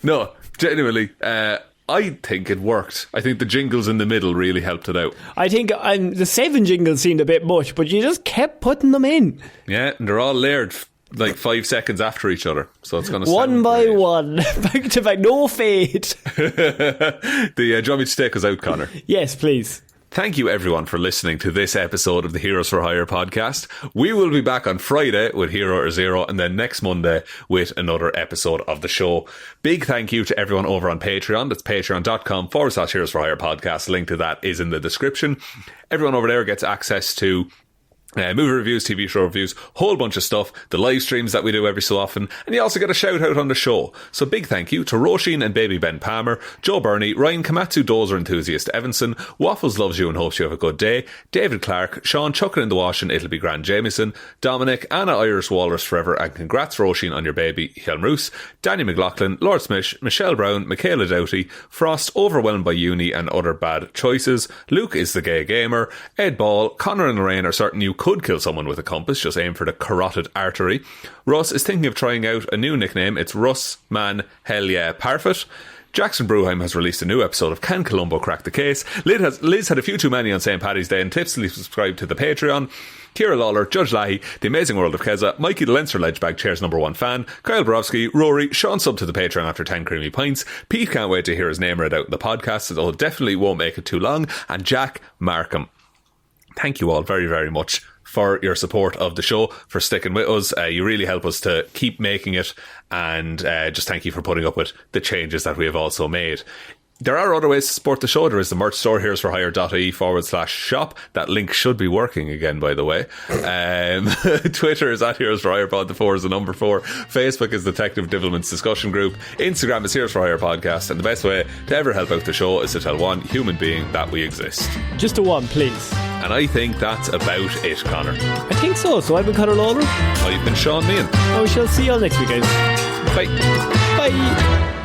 No, genuinely, I think it worked. I think the jingles in the middle really helped it out. I think the 7 jingles seemed a bit much, but you just kept putting them in. Yeah, and they're all layered like 5 seconds after each other, so it's going to one by great. one, back to back, no fade. Do you want me to take us out, Connor? Yes, please. Thank you everyone for listening to this episode of the Heroes for Hire podcast. We will be back on Friday with Hero or Zero, and then next Monday with another episode of the show. Big thank you to everyone over on Patreon. That's patreon.com/Heroes for Hire podcast. Link to that is in the description. Everyone over there gets access to movie reviews, TV show reviews, whole bunch of stuff, the live streams that we do every so often, and you also get a shout out on the show. So big thank you to Róisín and Baby Ben Palmer, Joe Burney, Ryan Komatsu, Dozer, Enthusiast, Evanson, Waffles Loves You and hopes you have a good day, David Clarke, Shaun Chuck in the wash and it'll be grand Jamieson, Dominic, Anna Irish Walrus Forever, and congrats Róisín on your baby, Hjelmroos, Danny McLaughlin, Lordsmish, Michelle Browne, Michaela Doughty, Frost, overwhelmed by uni and other bad choices, Luke is the gay gamer, Ed Ball, Conor and Lorraine are certain you could kill someone with a compass, just aim for the carotid artery. Russ is thinking of trying out a new nickname. It's Russ Man Hell Yeah Parfitt. Jackson Bruheim has released a new episode of Can Columbo Crack the Case. Liz had a few too many on St. Paddy's Day and tipsily subscribed to the Patreon. Ciara Lawler, Judge Lahey, The Amazing World of Keza, Mikey the Leinster Ledgebag Chair's #1 fan, Kyle Borowski, Rory, Sean sub to the Patreon after 10 creamy pints, Pete can't wait to hear his name read out in the podcast, so it definitely won't make it too long, and Jack Markham. Thank you all very, very much for your support of the show, for sticking with us. You really help us to keep making it, and just thank you for putting up with the changes that we have also made. There are other ways to support the show. There is the merch store, heroesforhire.ie/shop. That link should be working again, by the way. Twitter is at Heroes for Hire Pod, the 4 is the number 4. Facebook is Detective Divilment's discussion group. Instagram is Heroes for Hire Podcast. And the best way to ever help out the show is to tell one human being that we exist. Just a one, please. And I think that's about it, Conor. I think so. So I've been Conor Lawler. I've been Shaun Meehan. And we shall see you all next weekend. Bye. Bye.